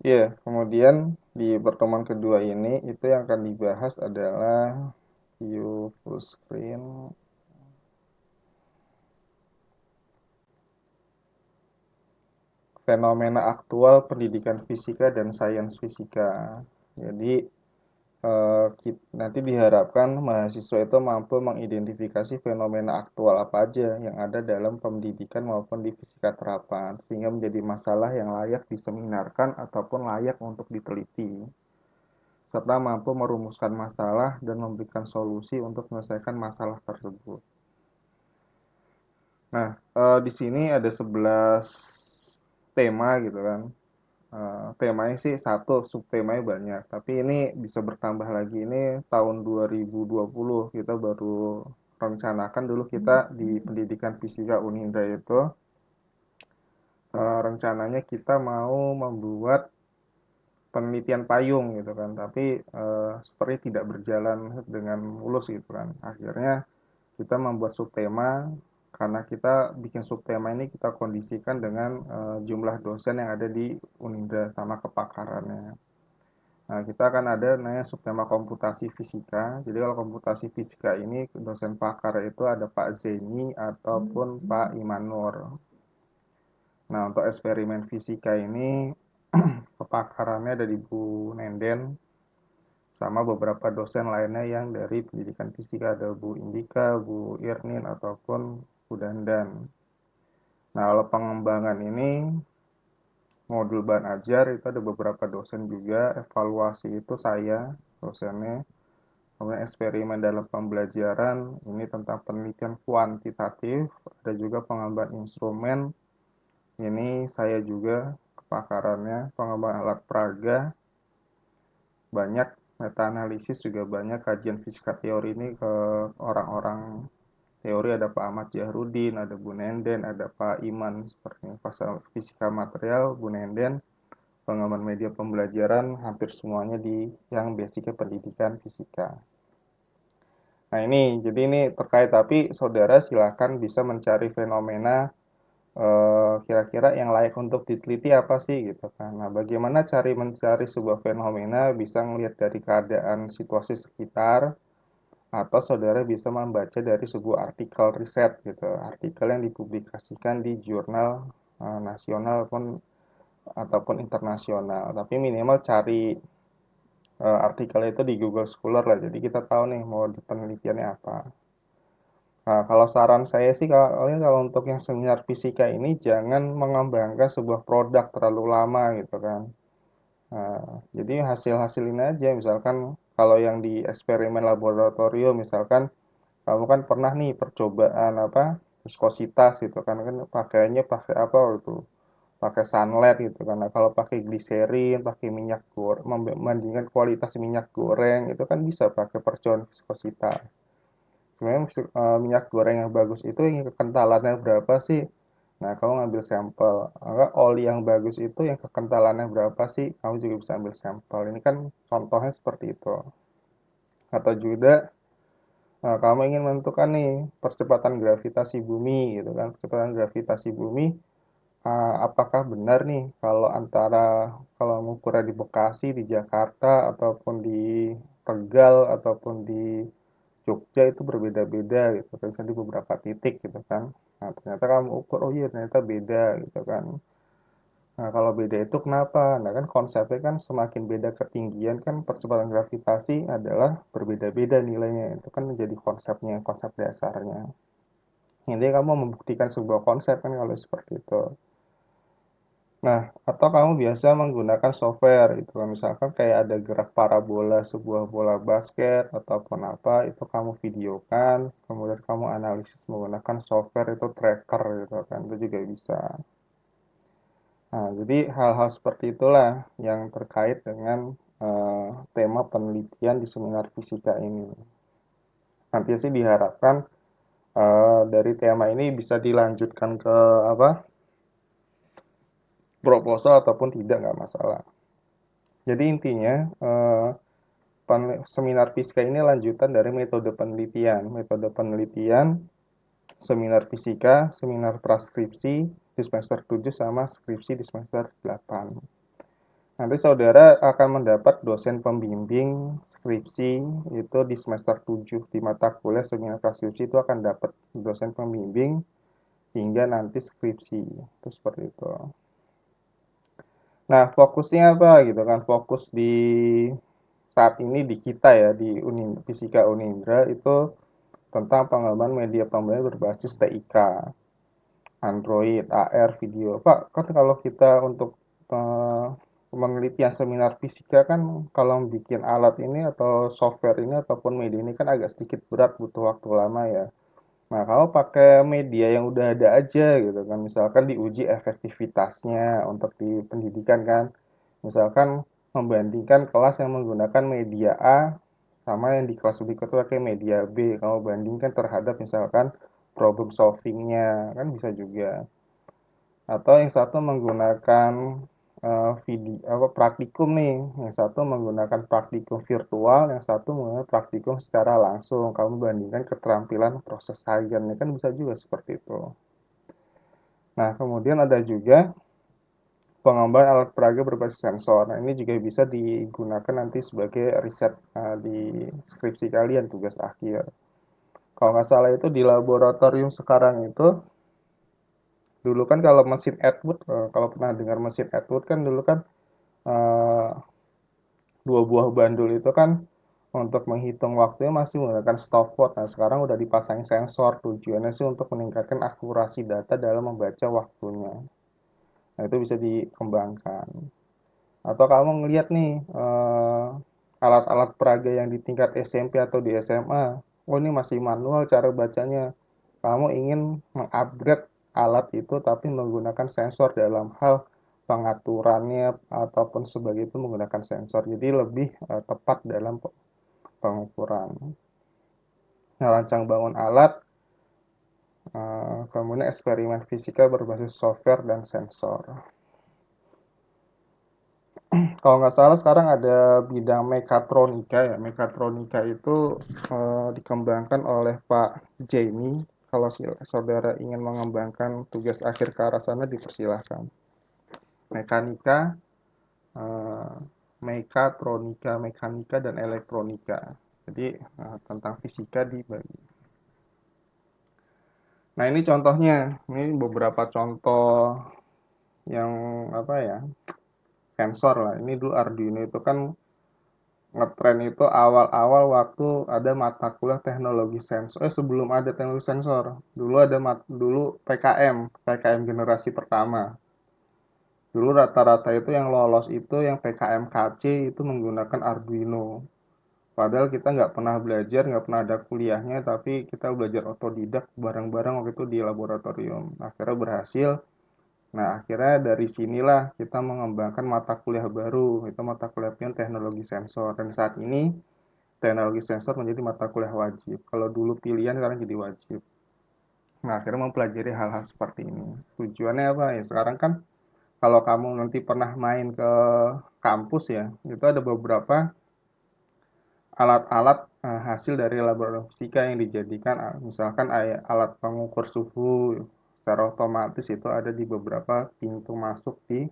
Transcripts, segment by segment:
Iya, kemudian di pertemuan kedua ini itu yang akan dibahas adalah view full screen, fenomena aktual pendidikan fisika dan sains fisika. Jadi nanti diharapkan mahasiswa itu mampu mengidentifikasi fenomena aktual apa aja yang ada dalam pendidikan maupun di fisika terapan, sehingga menjadi masalah yang layak diseminarkan ataupun layak untuk diteliti, serta mampu merumuskan masalah dan memberikan solusi untuk menyelesaikan masalah tersebut. Nah, di sini ada 11 tema gitu kan. Temanya sih satu, subtemanya banyak. Tapi ini bisa bertambah lagi. Ini tahun 2020 kita baru rencanakan dulu kita di pendidikan fisika Unindra itu rencananya kita mau membuat penelitian payung gitu kan. Tapi seperti tidak berjalan dengan mulus gitu kan. Akhirnya kita membuat subtema karena kita bikin subtema ini kita kondisikan dengan jumlah dosen yang ada di Unindra sama kepakarannya. Nah, kita akan ada namanya subtema komputasi fisika. Jadi kalau komputasi fisika ini dosen pakar itu ada Pak Zeni ataupun Pak Imanur. Nah, untuk eksperimen fisika ini kepakarannya ada di Bu Nenden sama beberapa dosen lainnya yang dari pendidikan fisika ada Bu Indika, Bu Irnin ataupun Bu Dandan. Nah, kalau pengembangan ini modul bahan ajar itu ada beberapa dosen juga, evaluasi itu saya dosennya. Kemudian eksperimen dalam pembelajaran, ini tentang penelitian kuantitatif, ada juga pengembangan instrumen, ini saya juga kepakarannya, pengembangan alat peraga, banyak meta-analisis juga banyak kajian fisika teori ini ke orang-orang teori ada Pak Ahmad Jahrudin, ada Bu Nenden, ada Pak Iman seperti pasal fisika material, Bu Nenden, pengembangan media pembelajaran hampir semuanya di yang basicnya pendidikan fisika. Nah ini, jadi ini terkait, tapi saudara silakan bisa mencari fenomena kira-kira yang layak untuk diteliti apa sih gitu kan. Nah bagaimana cari mencari sebuah fenomena bisa melihat dari keadaan situasi sekitar, atau saudara bisa membaca dari sebuah artikel riset gitu, artikel yang dipublikasikan di jurnal nasional ataupun internasional. Tapi minimal cari artikel itu di Google Scholar lah, jadi kita tahu nih mau di penelitiannya apa. Nah, kalau saran saya sih kalian kalau untuk yang seminar fisika ini jangan mengembangkan sebuah produk terlalu lama gitu kan. Nah, jadi hasil-hasil ini aja misalkan kalau yang di eksperimen laboratorium misalkan kamu kan pernah nih percobaan apa viskositas gitu kan pakainya pakai apa gitu, pakai sunlight gitu kan. Nah, kalau pakai gliserin, pakai minyak goreng, membandingkan kualitas minyak goreng itu kan bisa pakai percobaan viskositas. Sebenarnya minyak goreng yang bagus itu yang kekentalannya berapa sih? Nah, kamu ngambil sampel. Maka oli yang bagus itu yang kekentalannya berapa sih? Kamu juga bisa ambil sampel. Ini kan contohnya seperti itu. Atau juga kamu ingin menentukan nih percepatan gravitasi bumi gitu kan. Percepatan gravitasi bumi apakah benar nih kalau antara kalau mengukurnya di Bekasi, di Jakarta ataupun di Tegal ataupun di Jogja itu berbeda-beda gitu kan, misalnya di beberapa titik gitu kan. Nah, ternyata kamu ukur, oh iya ternyata beda gitu kan. Nah, kalau beda itu kenapa? Nah, kan konsepnya kan semakin beda ketinggian kan percepatan gravitasi adalah berbeda-beda nilainya. Itu kan menjadi konsepnya, konsep dasarnya. Intinya kamu membuktikan sebuah konsep kan kalau seperti itu. Nah, atau kamu biasa menggunakan software gitu kan. Misalkan kayak ada gerak parabola sebuah bola basket ataupun apa, itu kamu videokan, kemudian kamu analisis menggunakan software itu tracker gitu kan. Itu juga bisa. Nah, jadi hal-hal seperti itulah yang terkait dengan tema penelitian di seminar fisika ini. Nanti sih diharapkan dari tema ini bisa dilanjutkan ke apa proposal ataupun tidak nggak masalah. Jadi intinya seminar fisika ini lanjutan dari metode penelitian. Metode penelitian, seminar fisika, seminar praskripsi di semester 7 sama skripsi di semester 8. Nanti saudara akan mendapat dosen pembimbing skripsi itu di semester 7 di mata kuliah seminar prakskripsi itu akan dapat dosen pembimbing hingga nanti skripsi. Itu seperti itu. Nah, fokusnya apa gitu kan? Fokus di saat ini di kita ya di Fisika Unindra itu tentang pengembangan media pembelajaran berbasis TIK, Android, AR, video. Pak, kan kalau kita untuk eh, penelitian seminar fisika kan kalau bikin alat ini atau software ini ataupun media ini kan agak sedikit berat, butuh waktu lama ya. Nah, kalau pakai media yang udah ada aja gitu kan, misalkan diuji efektivitasnya untuk di pendidikan kan. Misalkan membandingkan kelas yang menggunakan media A sama yang di kelas berikutnya pakai media B. Kamu bandingkan terhadap misalkan problem solvingnya, kan bisa juga. Atau yang satu menggunakan video apa praktikum nih, yang satu menggunakan praktikum virtual, yang satu menggunakan praktikum secara langsung. Kamu bandingkan keterampilan proses sains, kan bisa juga seperti itu. Nah, kemudian ada juga pengembangan alat peraga berbasis sensor. Nah, ini juga bisa digunakan nanti sebagai riset di skripsi kalian, tugas akhir. Kalau nggak salah itu di laboratorium sekarang itu, dulu kan kalau mesin Atwood, kalau pernah dengar mesin Atwood kan dulu kan eh, dua buah bandul itu kan untuk menghitung waktunya masih menggunakan stopwatch. Nah, sekarang udah dipasang sensor. Tujuannya sih untuk meningkatkan akurasi data dalam membaca waktunya. Nah, itu bisa dikembangkan. Atau kamu ngelihat nih alat-alat peraga yang di tingkat SMP atau di SMA. Oh, ini masih manual cara bacanya. Kamu ingin mengupgrade alat itu tapi menggunakan sensor dalam hal pengaturannya ataupun sebagai itu menggunakan sensor. Jadi lebih tepat dalam pengukuran. Nah, rancang bangun alat, kemudian eksperimen fisika berbasis software dan sensor. Kalau nggak salah sekarang ada bidang mekatronika ya. Mekatronika itu dikembangkan oleh Pak Jamie. Kalau saudara ingin mengembangkan tugas akhir ke arah sana dipersilahkan. Mekanika, eh, mekatronika, mekanika dan elektronika. Jadi tentang fisika dibagi. Nah, ini contohnya. Ini beberapa contoh yang apa ya? Sensor lah. Ini dulu Arduino itu kan ngetren itu awal-awal waktu ada mata kuliah teknologi sensor. Sebelum ada teknologi sensor. Dulu ada dulu PKM generasi pertama. Dulu rata-rata itu yang lolos itu yang PKM KC itu menggunakan Arduino. Padahal kita nggak pernah belajar, nggak pernah ada kuliahnya, tapi kita belajar otodidak bareng-bareng waktu itu di laboratorium. Akhirnya berhasil. Nah, akhirnya dari sinilah kita mengembangkan mata kuliah baru, itu mata kuliah teknologi sensor. Dan saat ini teknologi sensor menjadi mata kuliah wajib. Kalau dulu pilihan, sekarang jadi wajib. Nah, akhirnya mempelajari hal-hal seperti ini. Tujuannya apa ya? Sekarang kan kalau kamu nanti pernah main ke kampus ya, itu ada beberapa alat-alat hasil dari laboratorium fisika yang dijadikan misalkan alat pengukur suhu secara otomatis itu ada di beberapa pintu masuk di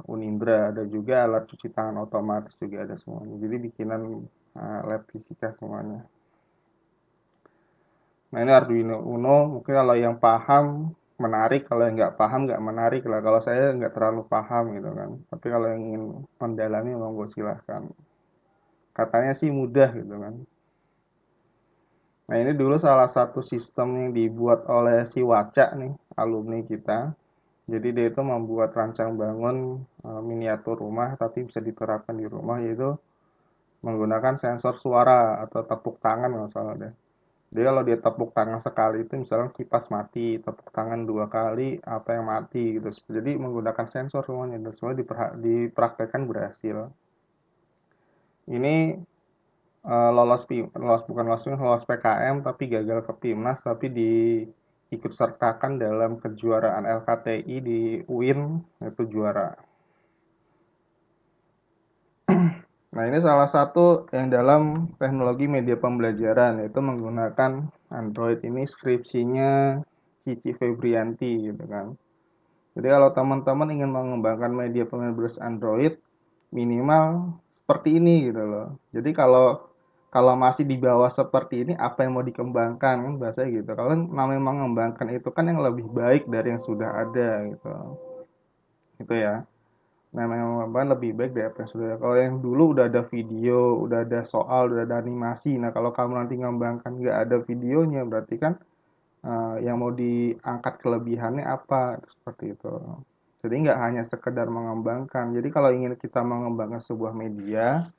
Unindra. Ada juga alat cuci tangan otomatis juga ada semuanya. Jadi bikinan lab fisika semuanya. Nah, ini Arduino Uno, mungkin kalau yang paham menarik, kalau yang nggak paham nggak menarik lah. Kalau saya nggak terlalu paham gitu kan. Tapi kalau yang ingin mendalami monggo silahkan. Katanya sih mudah gitu kan. Nah, ini dulu salah satu sistem yang dibuat oleh si Waca nih, alumni kita. Jadi dia itu membuat rancang bangun miniatur rumah tapi bisa diterapkan di rumah, yaitu menggunakan sensor suara atau tepuk tangan nggak salah deh. Dia kalau dia tepuk tangan sekali itu misalnya kipas mati, tepuk tangan dua kali apa yang mati gitu. Jadi menggunakan sensor semuanya dan semua dipraktekkan berhasil. Ini lolos PKM tapi gagal ke PIMNAS tapi ikut sertakan dalam kejuaraan LKTI di UIN itu juara. Nah, ini salah satu yang dalam teknologi media pembelajaran yaitu menggunakan Android. Ini skripsinya Cici Febrianti gitu kan. Jadi kalau teman-teman ingin mengembangkan media pemain berbasis Android, minimal seperti ini gitu loh. Jadi kalau kalau masih di bawah seperti ini, apa yang mau dikembangkan kan bahasanya gitu. Kalau namanya mengembangkan itu kan yang lebih baik dari yang sudah ada gitu. Itu ya. Namanya mengembangkan lebih baik dari apa yang sudah ada. Kalau yang dulu udah ada video, udah ada soal, udah ada animasi. Nah kalau kamu nanti mengembangkan nggak ada videonya, berarti kan yang mau diangkat kelebihannya apa seperti itu. Jadi nggak hanya sekedar mengembangkan. Jadi kalau ingin kita mengembangkan sebuah media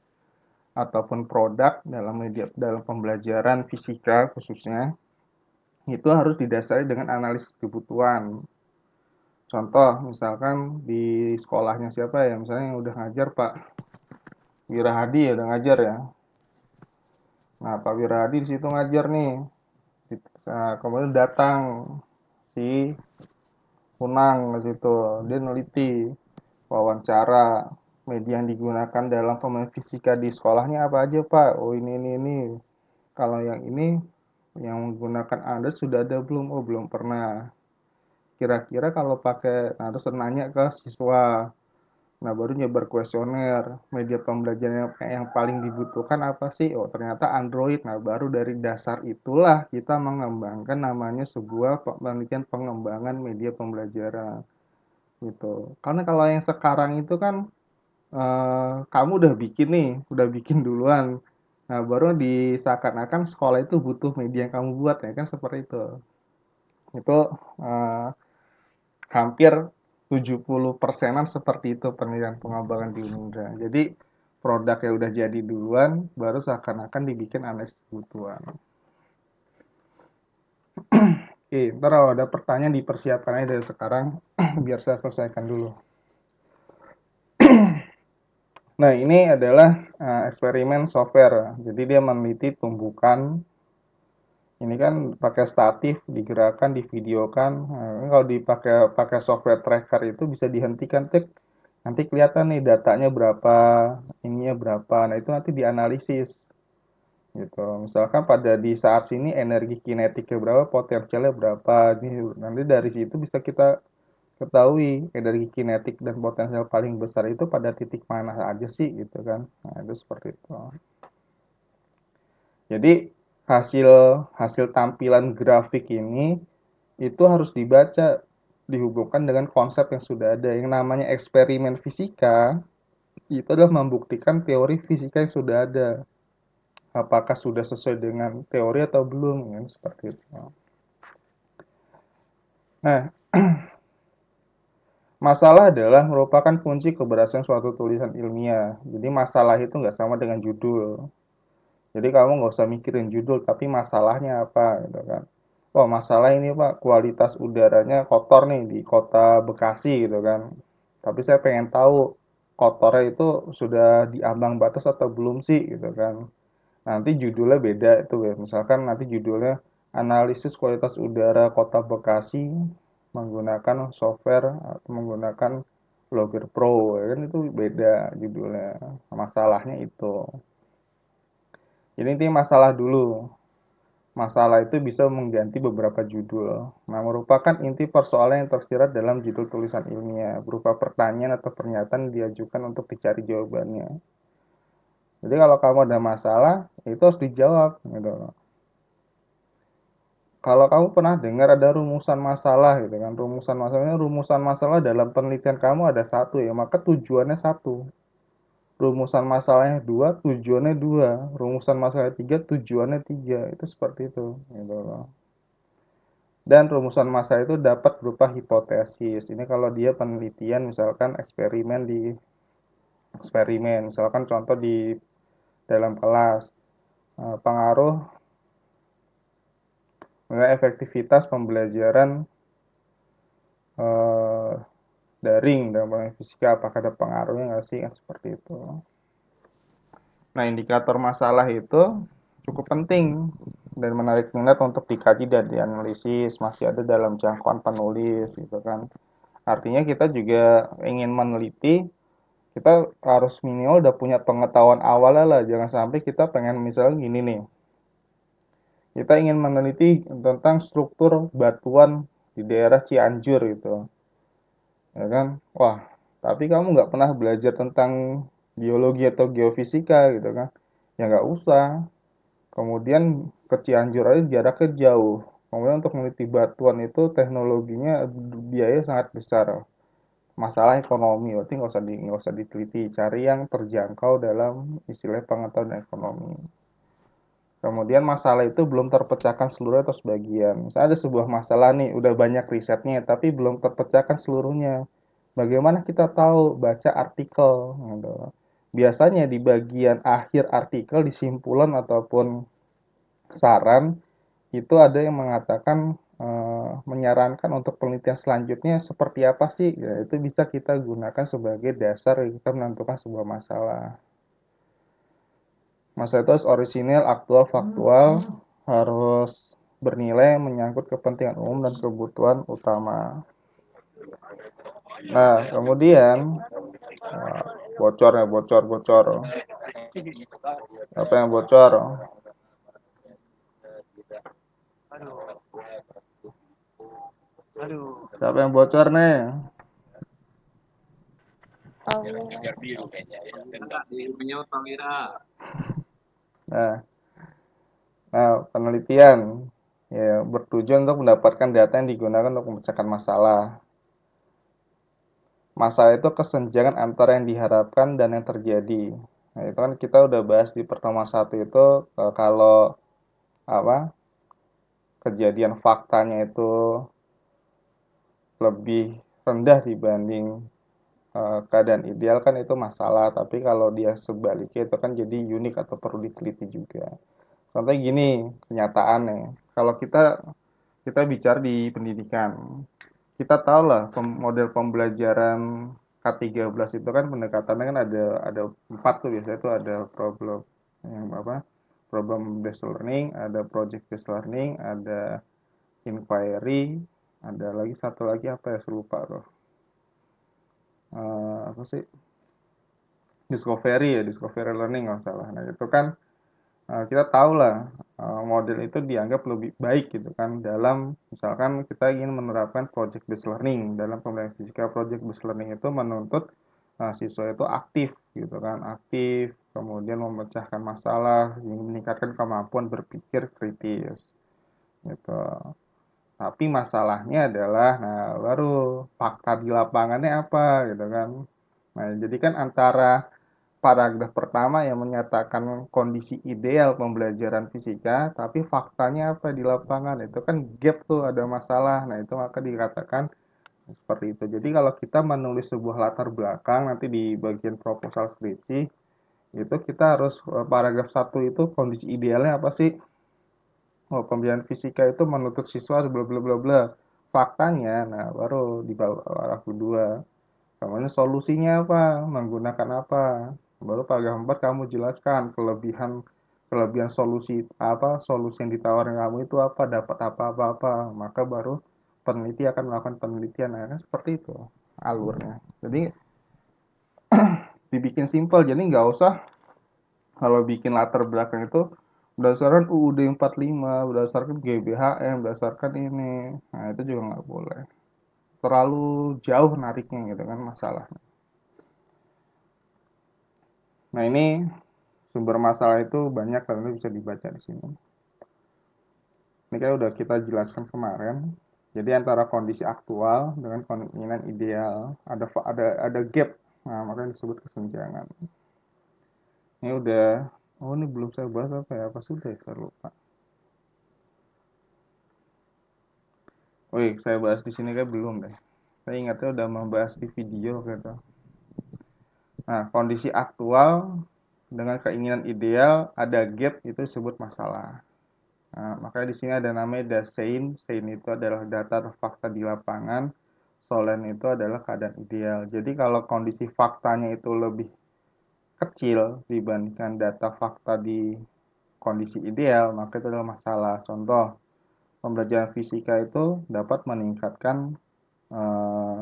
ataupun produk dalam media dalam pembelajaran fisika khususnya, itu harus didasari dengan analisis kebutuhan. Contoh, misalkan di sekolahnya siapa ya, misalnya yang udah ngajar Pak Wirahadi ya udah ngajar ya. Nah, Pak Wirahadi di situ ngajar nih. Nah, kemudian datang si Unang ke situ. Dia neliti wawancara media yang digunakan dalam pemain fisika di sekolahnya apa aja Pak? Oh ini. Kalau yang ini yang menggunakan Android sudah ada belum? Oh belum pernah. Kira-kira kalau pakai, nah terus nanya ke siswa. Nah baru nyebar kuesioner. Media pembelajaran yang paling dibutuhkan apa sih? Oh ternyata Android. Nah baru dari dasar itulah kita mengembangkan namanya sebuah penelitian pengembangan media pembelajaran gitu. Karena kalau yang sekarang itu kan kamu udah bikin duluan. Nah, baru diseakan-akan sekolah itu butuh media yang kamu buat ya kan seperti itu. Itu eh, hampir 70%-an seperti itu penelitian pengembangan di Unindra. Jadi produk yang udah jadi duluan baru seakan-akan dibikin analisis kebutuhan. Oke, ntar kalau ada pertanyaan dipersiapkan aja dari sekarang biar saya selesaikan dulu. Nah, ini adalah eksperimen software. Jadi dia meneliti tumbukan. Ini kan pakai statif, digerakkan, divideokan. Nah, kalau dipakai pakai software tracker itu bisa dihentikan, tik. Nanti kelihatan nih datanya berapa, ininya berapa. Nah, itu nanti dianalisis gitu. Misalkan pada di saat sini energi kinetiknya berapa, potensialnya berapa. Ini nanti dari situ bisa kita ketahui energi kinetik dan potensial paling besar itu pada titik mana aja sih gitu kan. Nah, itu seperti itu. Jadi hasil hasil tampilan grafik ini itu harus dibaca dihubungkan dengan konsep yang sudah ada. Yang namanya eksperimen fisika itu adalah membuktikan teori fisika yang sudah ada. Apakah sudah sesuai dengan teori atau belum, ya, seperti itu. Nah, masalah adalah merupakan kunci keberhasilan suatu tulisan ilmiah. Jadi masalah itu nggak sama dengan judul. Jadi kamu nggak usah mikirin judul, tapi masalahnya apa, gitu kan. Oh, masalah ini Pak, kualitas udaranya kotor nih di kota Bekasi gitu kan. Tapi saya pengen tahu kotornya itu sudah di ambang batas atau belum sih gitu kan. Nanti judulnya beda itu ya. Misalkan nanti judulnya analisis kualitas udara kota Bekasi menggunakan software atau menggunakan Logger Pro ya kan itu beda judulnya. Masalahnya itu. Jadi ini masalah dulu. Masalah itu bisa mengganti beberapa judul. Nah, merupakan inti persoalan yang tersirat dalam judul tulisan ilmiah, berupa pertanyaan atau pernyataan yang diajukan untuk dicari jawabannya. Jadi kalau kamu ada masalah, itu harus dijawab gitu. Kalau kamu pernah dengar ada rumusan masalah gitu kan, rumusan masalah dalam penelitian kamu ada satu ya, maka tujuannya satu. Rumusan masalahnya dua, tujuannya dua. Rumusan masalah tiga, tujuannya tiga. Itu seperti itu gitu loh. Dan rumusan massa itu dapat berupa hipotesis. Ini kalau dia penelitian misalkan eksperimen, misalkan contoh di dalam kelas pengaruh efektivitas pembelajaran eh, daring dalam fisika apakah ada pengaruhnya nggak sih kan seperti itu. Nah indikator masalah itu cukup penting dan menarik minat untuk dikaji dan dianalisis masih ada dalam jangkauan penulis gitu kan. Artinya kita juga ingin meneliti, kita harus minimal udah punya pengetahuan awalnya lah. Jangan sampai kita pengen misalnya gini nih. Kita ingin meneliti tentang struktur batuan di daerah Cianjur gitu. ya kan? Wah, tapi kamu nggak pernah belajar tentang geologi atau geofisika gitu kan? Ya nggak usah. Kemudian ke Cianjur aja jaraknya jauh. Kemudian untuk meneliti batuan itu teknologinya biaya sangat besar. Masalah ekonomi, berarti nggak usah diteliti. Cari yang terjangkau dalam istilah pengetahuan ekonomi. Kemudian masalah itu belum terpecahkan seluruhnya atau sebagian. Misalnya ada sebuah masalah nih, udah banyak risetnya, tapi belum terpecahkan seluruhnya. Bagaimana kita tahu? Baca artikel. Gitu. Biasanya di bagian akhir artikel, di simpulan ataupun saran, itu ada yang mengatakan menyarankan untuk penelitian selanjutnya seperti apa sih? Ya, itu bisa kita gunakan sebagai dasar kita menentukan sebuah masalah. Masalah itu harus orisinil, aktual, faktual, harus bernilai, menyangkut kepentingan umum dan kebutuhan utama. Nah, kemudian bocor ya, bocor, bocor. Apa yang bocor? Siapa yang bocor nih? Nah, penelitian ya bertujuan untuk mendapatkan data yang digunakan untuk memecahkan masalah. Masalah itu kesenjangan antara yang diharapkan dan yang terjadi. Nah, itu kan kita udah bahas di pertemuan satu itu kalau apa kejadian faktanya itu lebih rendah dibanding keadaan ideal kan itu masalah. Tapi kalau dia sebaliknya itu kan jadi unik atau perlu diteliti juga. Contohnya gini, kenyataannya. Kalau kita bicara di pendidikan, kita tahu lah model pembelajaran K13 itu kan pendekatannya kan ada empat tuh biasanya itu ada problem yang apa problem based learning, ada project based learning, ada inquiry, ada lagi satu lagi apa ya saya lupa tuh. Apa sih, discovery ya, discovery learning nggak salah. Nah itu kan kita tahu lah model itu dianggap lebih baik gitu kan dalam misalkan kita ingin menerapkan project based learning dalam pembelajaran fisika. Project based learning itu menuntut siswa itu aktif gitu kan, aktif, kemudian memecahkan masalah, meningkatkan kemampuan berpikir kritis gitu. Tapi masalahnya adalah, nah baru fakta di lapangannya apa gitu kan. Nah, jadi kan antara paragraf pertama yang menyatakan kondisi ideal pembelajaran fisika, tapi faktanya apa di lapangan, itu kan gap tuh, ada masalah. Nah, itu maka dikatakan seperti itu. Jadi kalau kita menulis sebuah latar belakang nanti di bagian proposal skripsi, itu kita harus paragraf satu itu kondisi idealnya apa sih? Oh, pembelajaran fisika itu menuntut siswa bla bla bla bla. Faktanya, nah baru di paragraf kedua. Kemudian solusinya apa? Menggunakan apa? Baru paragraf 4 kamu jelaskan kelebihan kelebihan solusi apa, solusi yang ditawarkan kamu itu apa, dapat apa apa apa. Maka baru peneliti akan melakukan penelitian. Nah, kan seperti itu alurnya. Jadi dibikin simpel, jadi nggak usah kalau bikin latar belakang itu berdasarkan UUD 45, berdasarkan GBHM, berdasarkan ini. Nah, itu juga nggak boleh. Terlalu jauh nariknya gitu kan masalah. Nah, ini sumber masalah itu banyak dan itu bisa dibaca di sini. Ini kan udah kita jelaskan kemarin. Jadi antara kondisi aktual dengan keinginan ideal ada gap. Nah, makanya disebut kesenjangan. Ini udah, oh ini belum saya bahas apa ya? Apa sudah ya? Saya lupa. Wih, saya bahas di sini kan belum deh. Saya ingatnya udah membahas di video gitu. Nah, kondisi aktual dengan keinginan ideal ada gap itu disebut masalah. Nah, makanya di sini ada namanya Dasein. Sein itu adalah data atau fakta di lapangan. Solen itu adalah keadaan ideal. Jadi kalau kondisi faktanya itu lebih kecil dibandingkan data fakta di kondisi ideal, maka itu adalah masalah. Contoh, pembelajaran fisika itu dapat meningkatkan eh,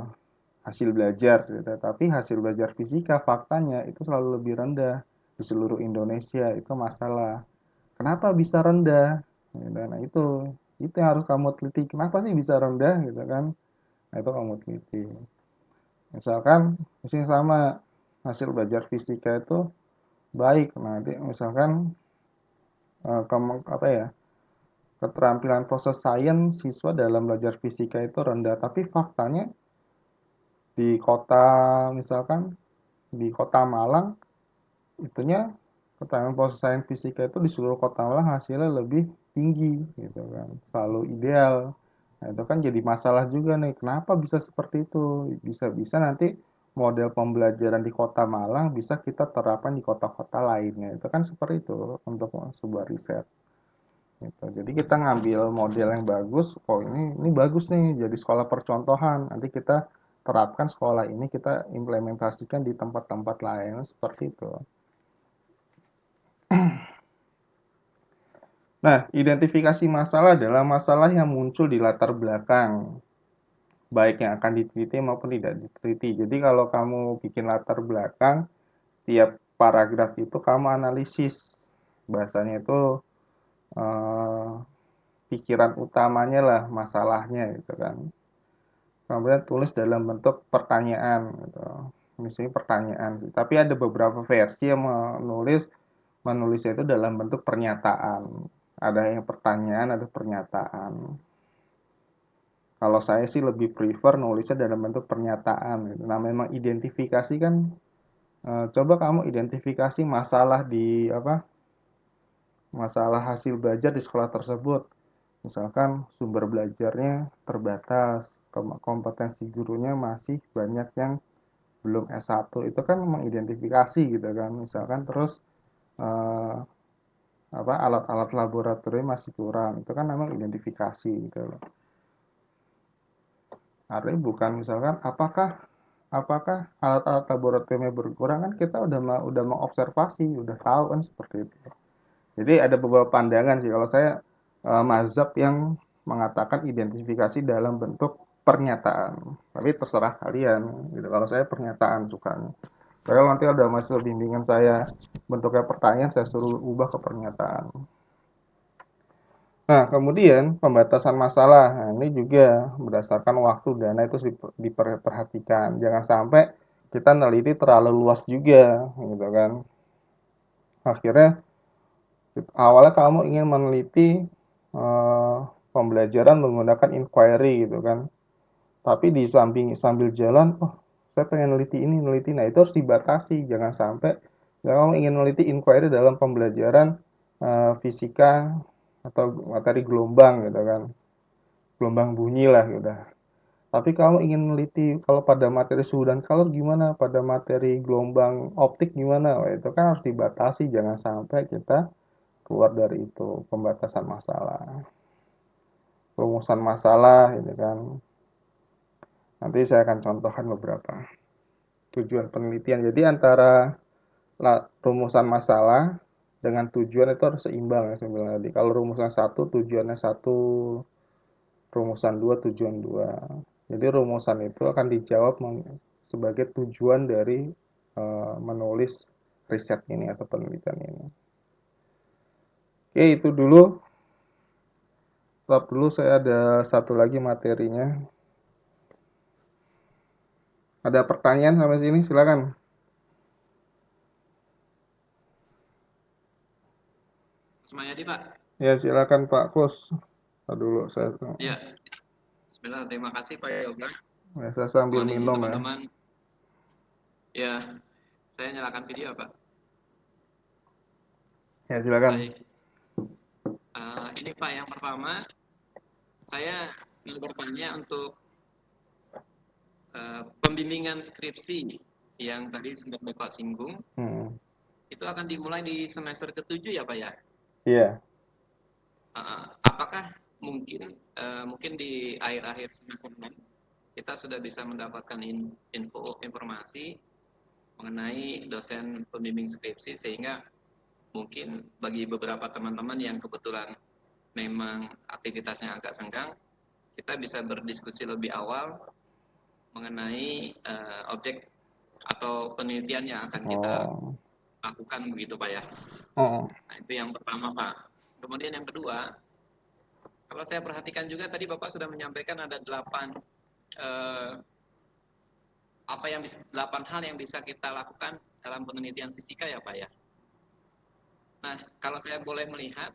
hasil belajar, gitu. Tapi hasil belajar fisika faktanya itu selalu lebih rendah di seluruh Indonesia. Itu masalah. Kenapa bisa rendah? Gitu. Nah itu yang harus kamu teliti. Kenapa sih bisa rendah gitu kan? Nah itu kamu teliti. Misalkan di sini sama, hasil belajar fisika itu baik. Nanti misalkan apa ya, keterampilan proses sains siswa dalam belajar fisika itu rendah, tapi faktanya di kota, misalkan di kota Malang, itunya keterampilan proses sains fisika itu di seluruh kota Malang hasilnya lebih tinggi gitu kan, selalu ideal. Nah, itu kan jadi masalah juga nih, kenapa bisa seperti itu? Bisa-bisa nanti model pembelajaran di kota Malang bisa kita terapkan di kota-kota lainnya. Itu kan seperti itu untuk sebuah riset. Gitu. Jadi kita ngambil model yang bagus, oh ini bagus nih jadi sekolah percontohan. Nanti kita terapkan sekolah ini, kita implementasikan di tempat-tempat lain seperti itu. Nah, identifikasi masalah adalah masalah yang muncul di latar belakang, baik yang akan diteliti maupun tidak diteliti. Jadi kalau kamu bikin latar belakang, tiap paragraf itu kamu analisis. Bahasanya itu eh, pikiran utamanya lah masalahnya gitu kan. Kemudian tulis dalam bentuk pertanyaan gitu. Misalnya pertanyaan. Tapi ada beberapa versi yang menulisnya itu dalam bentuk pernyataan. Ada yang pertanyaan, ada pernyataan. Kalau saya sih lebih prefer nulisnya dalam bentuk pernyataan gitu. Nah, memang identifikasi kan coba kamu identifikasi masalah di apa? Masalah hasil belajar di sekolah tersebut. Misalkan sumber belajarnya terbatas, kompetensi gurunya masih banyak yang belum S1, itu kan mengidentifikasi gitu kan, misalkan terus eh, apa alat-alat laboratorium masih kurang, itu kan namanya identifikasi gitu loh. Artinya bukan misalkan apakah apakah alat-alat laboratoriumnya berkurang, kan kita udah mengobservasi, udah tahu kan seperti itu. Jadi ada beberapa pandangan sih kalau saya, mazhab yang mengatakan identifikasi dalam bentuk pernyataan. Tapi terserah kalian gitu. Kalau saya pernyataan sukanya. Kalau nanti ada masuk bimbingan saya bentuknya pertanyaan, saya suruh ubah ke pernyataan. Nah, kemudian pembatasan masalah. Nah, ini juga berdasarkan waktu dana itu diperhatikan. Jangan sampai kita neliti terlalu luas juga, gitu kan. Akhirnya awalnya kamu ingin meneliti eh, pembelajaran menggunakan inquiry gitu kan. Tapi di sambil jalan, oh saya pengen neliti ini, neliti. Nah itu harus dibatasi, jangan sampai kamu ingin meneliti inquiry dalam pembelajaran fisika atau materi gelombang gitu kan, gelombang bunyi lah gitu. Tapi kamu ingin meneliti kalau pada materi suhu dan kalor gimana, pada materi gelombang optik gimana, wah, itu kan harus dibatasi, jangan sampai kita keluar dari itu, pembatasan masalah, rumusan masalah gitu kan. Nanti saya akan contohkan beberapa tujuan penelitian. Jadi antara rumusan masalah dengan tujuan itu harus seimbang ya sebenarnya. Jadi kalau rumusan satu tujuannya satu, rumusan dua tujuan dua. Jadi rumusan itu akan dijawab sebagai tujuan dari menulis riset ini atau penelitian ini. Oke, itu dulu. Stop dulu, saya ada satu lagi materinya. Ada pertanyaan sampai sini, silakan. Semayadi Pak. Ya, silakan Pak Kus. Dulu saya, Ya, Bismillah. Terima kasih Pak Yoga. saya sambil Mohon izin minum ya. teman-teman. Ya, saya nyalakan video Pak. Ya, silakan. Baik. Ini Pak yang pertama, saya ingin bertanya untuk pembimbingan skripsi yang tadi sempat Bapak singgung. Hmm. Itu akan dimulai di semester ke-7 ya Pak ya? Iya. Apakah mungkin di akhir-akhir semester 6 kita sudah bisa mendapatkan informasi mengenai dosen pembimbing skripsi, sehingga mungkin bagi beberapa teman-teman yang kebetulan memang aktivitasnya agak senggang, kita bisa berdiskusi lebih awal mengenai objek atau penelitian yang akan kita Oh. lakukan begitu Pak ya. Oh. Nah, itu yang pertama Pak. Kemudian yang kedua, kalau saya perhatikan juga tadi Bapak sudah menyampaikan ada 8 eh, apa yang 8 hal yang bisa kita lakukan dalam penelitian fisika ya Pak ya. Nah, kalau saya boleh melihat,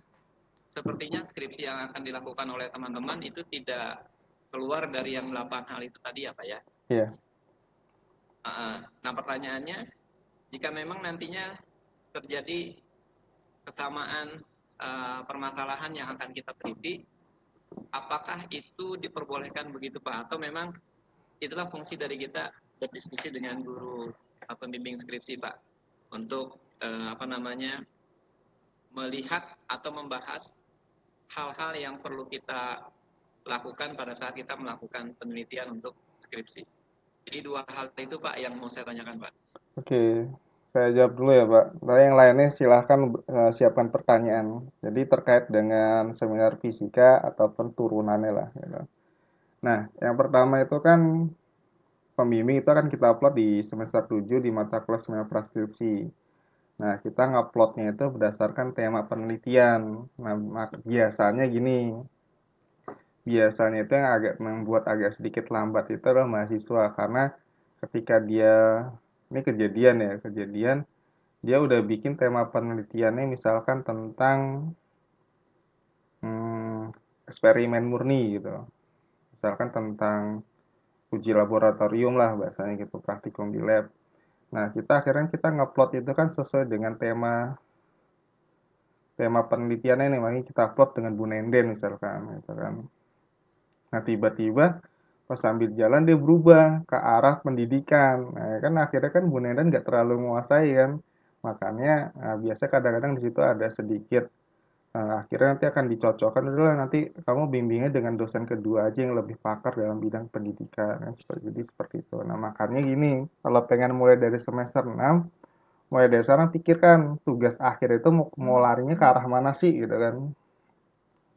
sepertinya skripsi yang akan dilakukan oleh teman-teman itu tidak keluar dari yang 8 hal itu tadi ya Pak ya. Iya. Nah, pertanyaannya, jika memang nantinya terjadi kesamaan permasalahan yang akan kita teliti, apakah itu diperbolehkan begitu Pak? Atau memang itulah fungsi dari kita berdiskusi dengan guru pembimbing skripsi Pak, untuk melihat atau membahas hal-hal yang perlu kita lakukan pada saat kita melakukan penelitian untuk skripsi. Jadi dua hal itu Pak yang mau saya tanyakan Pak. Oke, saya jawab dulu ya Pak. Lalu yang lainnya silahkan siapkan pertanyaan. Jadi terkait dengan seminar fisika ataupun turunannya lah, gitu. Nah, yang pertama itu kan pembimbing itu akan kita upload di semester 7 di mata kelas seminar praskripsi. Nah, kita nguploadnya itu berdasarkan tema penelitian. Nah, biasanya gini, biasanya itu yang agak membuat agak sedikit lambat itu adalah mahasiswa karena ketika dia ini kejadian ya, kejadian dia udah bikin tema penelitiannya misalkan tentang hmm, eksperimen murni gitu. Misalkan tentang uji laboratorium lah bahasanya gitu, praktikum di lab. Nah, kita akhirnya kita ngupload itu kan sesuai dengan tema tema penelitiannya nih, makanya kita upload dengan Bu Nenden misalkan gitu kan. Nah, tiba-tiba pas sambil jalan dia berubah ke arah pendidikan. Nah, kan akhirnya kan Bu Nenden nggak terlalu menguasai kan. Makanya biasa kadang-kadang di situ ada sedikit akhirnya nanti akan dicocokkan adalah nanti kamu bimbingnya dengan dosen kedua aja yang lebih pakar dalam bidang pendidikan kan jadi seperti itu. Nah, makanya gini, kalau pengen mulai dari semester 6, mulai dari sekarang pikirkan tugas akhir itu mau larinya ke arah mana sih gitu kan.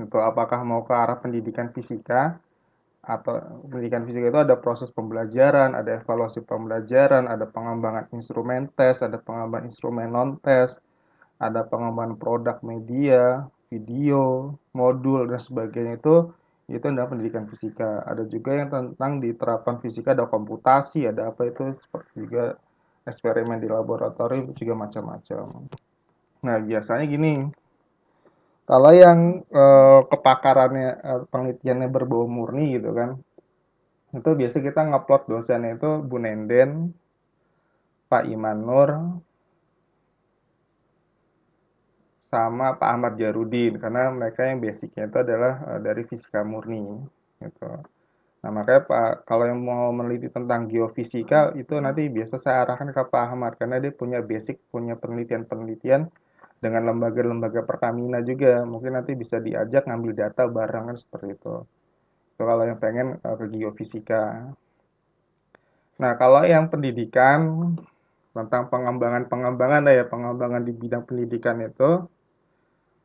Itu apakah mau ke arah pendidikan fisika atau pendidikan fisika itu ada proses pembelajaran, ada evaluasi pembelajaran, ada pengembangan instrumen tes, ada pengembangan instrumen non tes, ada pengembangan produk media, video, modul dan sebagainya itu adalah pendidikan fisika. Ada juga yang tentang diterapkan fisika, ada komputasi, ada apa itu seperti juga eksperimen di laboratorium itu juga macam-macam. Nah, biasanya gini, kalau yang kepakarannya penelitiannya berbau murni gitu kan, itu biasa kita ngupload dosennya itu Bu Nenden, Pak Iman Nur, sama Pak Ahmad Jarudin karena mereka yang basicnya itu adalah dari fisika murni gitu. Nah, makanya Pak kalau yang mau meneliti tentang geofisika itu nanti biasa saya arahkan ke Pak Ahmad karena dia punya basic, punya penelitian-penelitian dengan lembaga-lembaga Pertamina juga. Mungkin nanti bisa diajak ngambil data bareng kan seperti itu. Itu kalau yang pengen ke geofisika. Nah, kalau yang pendidikan tentang pengembangan-pengembangan ya, pengembangan di bidang pendidikan itu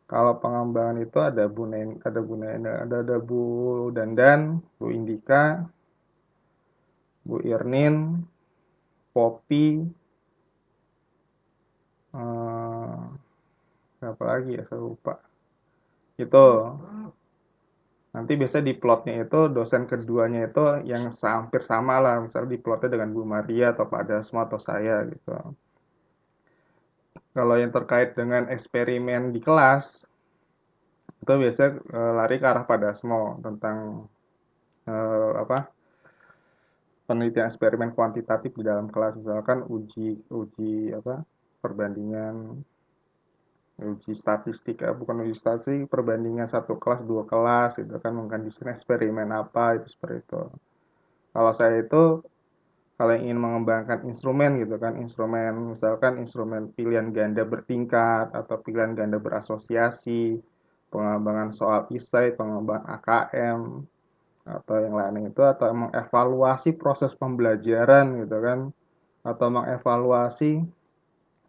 kalau pengembangan itu ada Bu Dandan, Bu Indika, Bu Irnin, Poppy, apa lagi ya saya lupa. Itu nanti biasa di plotnya itu dosen keduanya itu yang hampir sama lah, misalnya di plotnya dengan Bu Maria atau Pak Dasmo atau saya gitu. Kalau yang terkait dengan eksperimen di kelas itu biasanya lari ke arah Pak Dasmo tentang apa penelitian eksperimen kuantitatif di dalam kelas misalkan uji uji apa perbandingan uji statistik bukan uji statistik perbandingan satu kelas dua kelas itu kan mungkin desain eksperimen apa itu seperti itu. Kalau saya itu kalau ingin mengembangkan instrumen gitu kan instrumen misalkan instrumen pilihan ganda bertingkat atau pilihan ganda berasosiasi, pengembangan soal isai, pengembangan AKM atau yang lain itu atau mengevaluasi proses pembelajaran gitu kan atau mengevaluasi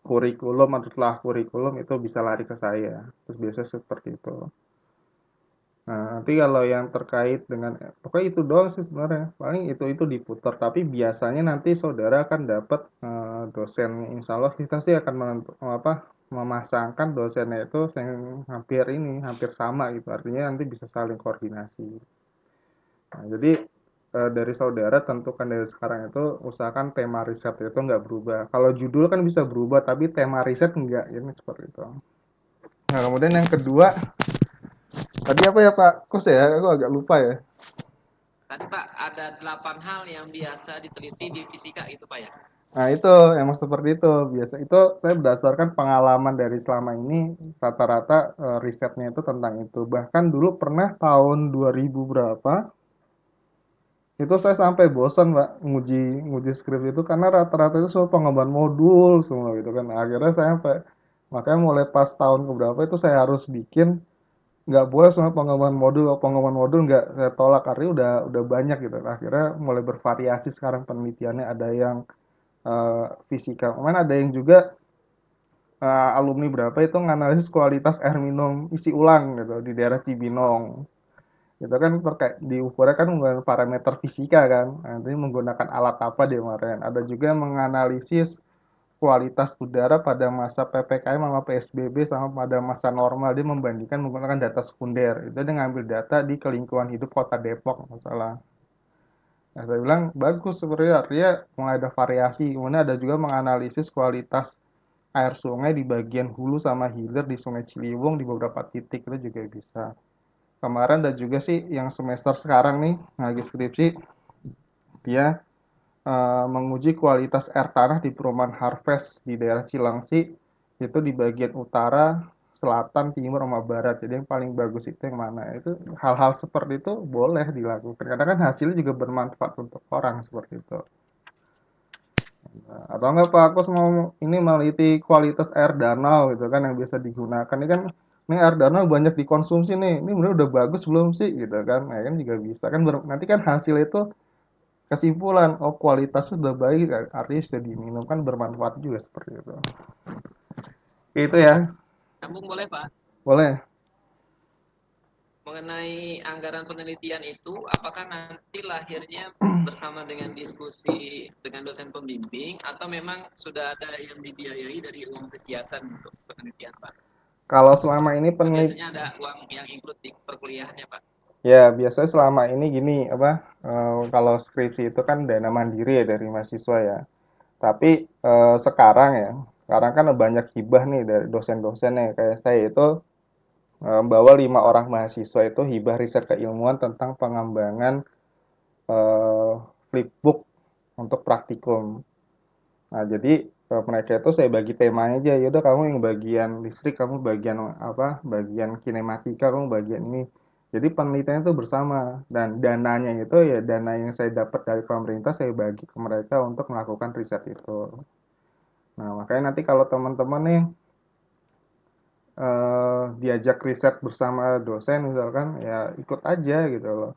kurikulum atau telah kurikulum itu bisa lari ke saya. Terus biasanya seperti itu. Nah, nanti kalau yang terkait dengan pokoknya itu doang sih sebenarnya. Paling itu diputar. Tapi biasanya nanti saudara akan dapat dosen. Insya Allah kita sih akan memasangkan dosennya itu yang hampir sama gitu. Artinya nanti bisa saling koordinasi. Nah, jadi dari saudara tentukan dari sekarang itu usahakan tema riset itu nggak berubah. Kalau judul kan bisa berubah, tapi tema riset enggak. Ini seperti itu. Nah, kemudian yang kedua, tadi apa ya Pak Kus ya? Aku agak lupa ya. Tadi Pak ada 8 hal yang biasa diteliti di fisika gitu Pak ya. Nah, itu emang seperti itu. Biasa itu saya berdasarkan pengalaman dari selama ini rata-rata risetnya itu tentang itu. Bahkan dulu pernah tahun 2000 berapa itu saya sampai bosan Pak nguji nguji skrip itu karena rata-rata itu semua pengembangan modul semua gitu kan. Akhirnya saya sampai makanya mulai pas tahun keberapa itu saya harus bikin nggak boleh semua pengembangan modul nggak saya tolak karena udah banyak gitu. Akhirnya mulai bervariasi sekarang penelitiannya ada yang fisika. Kemudian ada yang juga alumni berapa itu nganalisis kualitas air minum isi ulang gitu di daerah Cibinong. Itu kan terkait diukurnya kan menggunakan parameter fisika kan. Nanti menggunakan alat apa dia kemarin. Ada juga yang menganalisis kualitas udara pada masa PPKM sama PSBB sama pada masa normal dia membandingkan menggunakan data sekunder. Itu dia ngambil data di kelingkungan hidup Kota Depok masalah. Nah, saya bilang bagus sebenarnya artinya mulai ada variasi. Kemudian ada juga menganalisis kualitas air sungai di bagian hulu sama hilir di Sungai Ciliwung di beberapa titik itu juga bisa. Kemarin ada juga sih yang semester sekarang nih lagi skripsi dia menguji kualitas air tanah di perumahan Harvest di daerah Cilangsi itu di bagian utara, selatan, timur, sama barat. Jadi yang paling bagus itu yang mana? Itu hal-hal seperti itu boleh dilakukan. Karena kan hasilnya juga bermanfaat untuk orang seperti itu. Nah, atau enggak Pak, aku mau ini meneliti kualitas air danau gitu kan yang biasa digunakan. Ini kan ini air danau banyak dikonsumsi nih. Ini benar udah bagus belum sih gitu kan? Nah, kan juga bisa kan nanti kan hasil itu kesimpulan oh kualitasnya sudah baik artinya bisa diminum kan bermanfaat juga seperti itu. Itu ya, Sambung boleh Pak. boleh. Mengenai anggaran penelitian itu, apakah nanti lahirnya bersama dengan diskusi dengan dosen pembimbing atau memang sudah ada yang dibiayai dari uang kegiatan untuk penelitian Pak? Kalau selama ini Kan penelit biasanya ada uang yang include di perkuliahannya Pak. ya biasanya selama ini gini apa kalau skripsi itu kan dana mandiri ya dari mahasiswa ya. Tapi sekarang ya, sekarang kan banyak hibah nih dari dosen-dosen nih kayak saya itu bawa 5 orang mahasiswa itu hibah riset keilmuan tentang pengembangan eh, flipbook untuk praktikum. Nah, jadi mereka itu saya bagi temanya aja. Yaudah kamu yang bagian listrik, kamu bagian apa? Bagian kinematika, kamu bagian ini. Jadi penelitiannya itu bersama dan dananya itu ya dana yang saya dapat dari pemerintah saya bagi ke mereka untuk melakukan riset itu. Nah, makanya nanti kalau teman-teman nih diajak riset bersama dosen misalkan ya ikut aja gitu loh.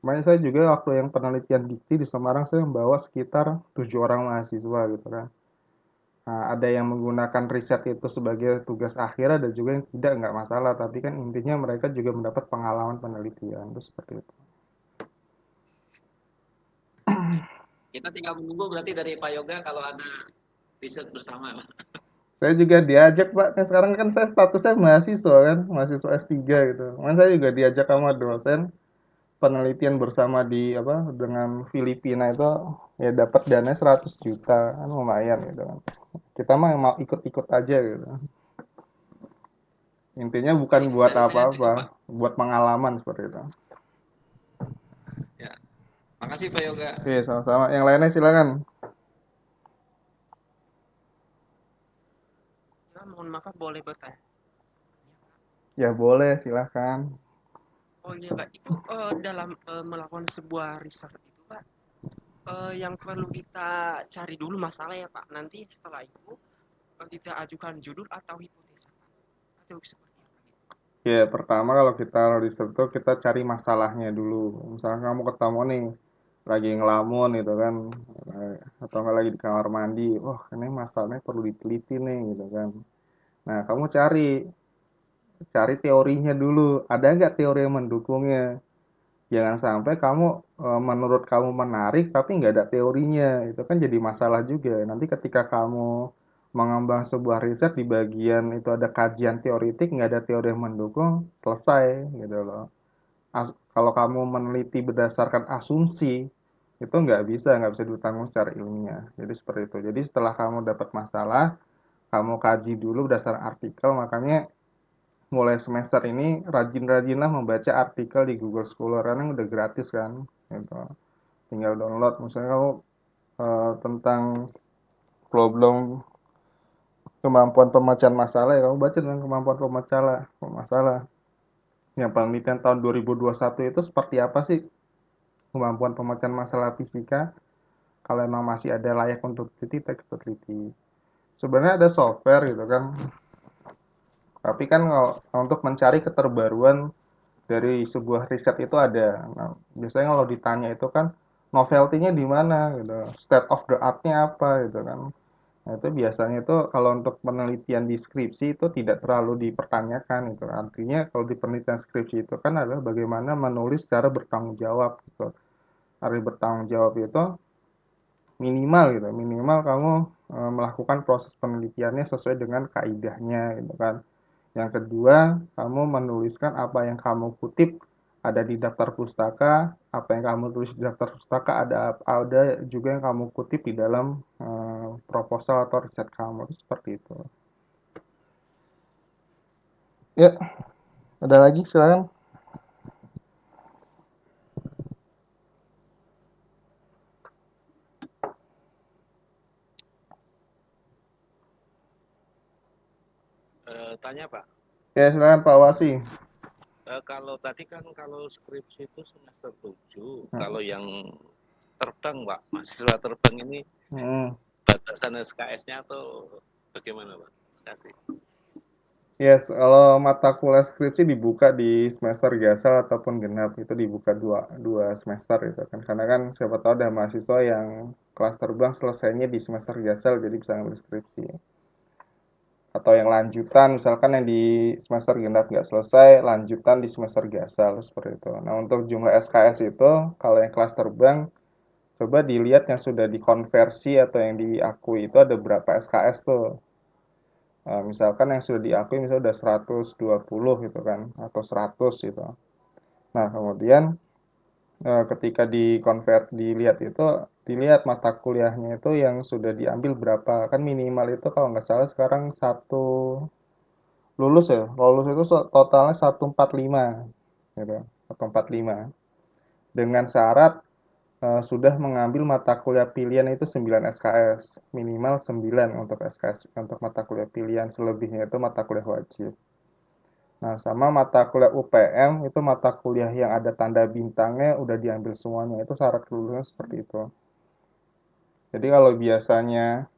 Makanya saya juga waktu yang penelitian dikti di Semarang saya membawa sekitar 7 orang mahasiswa gitu kan. Nah, ada yang menggunakan riset itu sebagai tugas akhir, ada juga yang tidak, nggak masalah. Tapi kan intinya mereka juga mendapat pengalaman penelitian, itu seperti itu. Kita tinggal menunggu berarti dari Pak Yoga kalau ada riset bersama Pak. Saya juga diajak, Pak. Kan sekarang kan saya statusnya mahasiswa kan, mahasiswa S3 gitu. Kan saya juga diajak sama dosen penelitian bersama di apa dengan Filipina itu ya dapat dana 100 juta kan lumayan gitu kan. Kita mah mau ikut-ikut aja gitu. Intinya bukan Baik, buat dari saya apa-apa, cukup Pak. buat pengalaman seperti itu. Ya, makasih Pak Yoga. Oke, sama-sama. Yang lainnya silakan. Ya, mohon maaf boleh bertanya. Ya boleh, silahkan. Oh iya Kak, itu dalam melakukan sebuah riset itu Kak, yang perlu kita cari dulu masalah ya Pak. Nanti setelah itu kita ajukan judul atau hipotesa Pak. Atau seperti apa gitu. Ya, pertama kalau kita riset tuh kita cari masalahnya dulu. Misalnya kamu ketemu nih, lagi ngelamun gitu kan, atau nggak lagi di kamar mandi, wah ini masalahnya perlu diteliti nih gitu kan. Nah, kamu cari, cari teorinya dulu. Ada nggak teori yang mendukungnya? Jangan sampai kamu menurut kamu menarik tapi nggak ada teorinya. Itu kan jadi masalah juga. Nanti ketika kamu mengembang sebuah riset di bagian itu ada kajian teoritik, nggak ada teori yang mendukung, selesai gitu loh. Kalau kamu meneliti berdasarkan asumsi, itu nggak bisa ditanggung secara ilmiah. Jadi seperti itu. Jadi setelah kamu dapat masalah, kamu kaji dulu berdasarkan artikel, makanya mulai semester ini rajin-rajinlah membaca artikel di Google Scholar karena udah gratis kan, gitu. Tinggal download, misalnya kamu tentang problem kemampuan pemecahan masalah ya kamu baca tentang kemampuan pemecahan masalah. Yang penelitian tahun 2021 itu seperti apa sih kemampuan pemecahan masalah fisika? Kalau emang masih ada layak untuk teliti, kita teliti. Sebenarnya ada software gitu kan, tapi kan kalau untuk mencari keterbaruan dari sebuah riset itu ada. Nah, biasanya kalau ditanya itu kan novelty-nya di mana gitu, state of the art-nya apa gitu kan. Nah, itu biasanya itu kalau untuk penelitian di skripsi itu tidak terlalu dipertanyakan itu. Artinya kalau di penelitian skripsi itu kan adalah bagaimana menulis secara bertanggung jawab gitu. Arti bertanggung jawab itu minimal gitu, minimal kamu melakukan proses penelitiannya sesuai dengan kaidahnya gitu kan. Yang kedua, kamu menuliskan apa yang kamu kutip ada di daftar pustaka, apa yang kamu tulis di daftar pustaka ada juga yang kamu kutip di dalam proposal atau riset kamu. Itu seperti itu. Ya, ada lagi silakan. Tanya Pak, Ya, silakan Pak Wasi. kalau tadi kan kalau skripsi itu semester 7, Hmm. kalau yang terbang Pak, mahasiswa terbang ini batasan SKS-nya atau bagaimana Pak? Terima kasih. Yes, kalau mata kuliah skripsi dibuka di semester gasal ataupun genap itu dibuka dua semester gitu kan. Karena kan siapa tahu ada mahasiswa yang kelas terbang selesainya di semester gasal jadi bisa ngambil skripsi. Atau yang lanjutan misalkan yang di semester genap nggak selesai, lanjutan di semester gasal seperti itu. Nah, untuk jumlah SKS itu kalau yang kelas terbang coba dilihat yang sudah dikonversi atau yang diakui itu ada berapa SKS tuh. Misalkan yang sudah diakui misalnya udah 120 gitu kan atau 100 gitu. Nah, kemudian ketika dilihat itu dilihat mata kuliahnya itu yang sudah diambil berapa. Kan minimal itu kalau nggak salah sekarang lulus ya. Lulus itu totalnya 145 gitu. 145. Dengan syarat sudah mengambil mata kuliah pilihan itu 9 SKS, minimal 9 untuk SKS untuk mata kuliah pilihan, selebihnya itu mata kuliah wajib. Nah, sama mata kuliah UPM itu mata kuliah yang ada tanda bintangnya udah diambil semuanya. Itu syarat lulusnya seperti itu. Jadi kalau biasanya,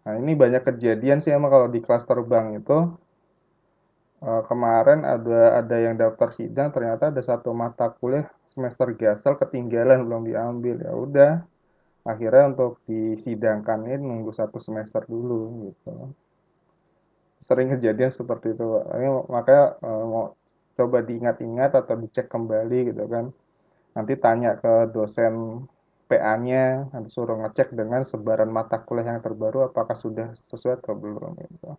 nah ini banyak kejadian sih emang kalau di kelas terbang itu kemarin ada yang daftar sidang ternyata ada satu mata kuliah semester gasal ketinggalan belum diambil. Ya udah, akhirnya untuk disidangkan ini nunggu satu semester dulu gitu. Sering kejadian seperti itu, Pak. Makanya mau coba diingat-ingat atau dicek kembali gitu kan. Nanti tanya ke dosen PA-nya, nanti suruh ngecek dengan sebaran mata kuliah yang terbaru apakah sudah sesuai atau belum gitu.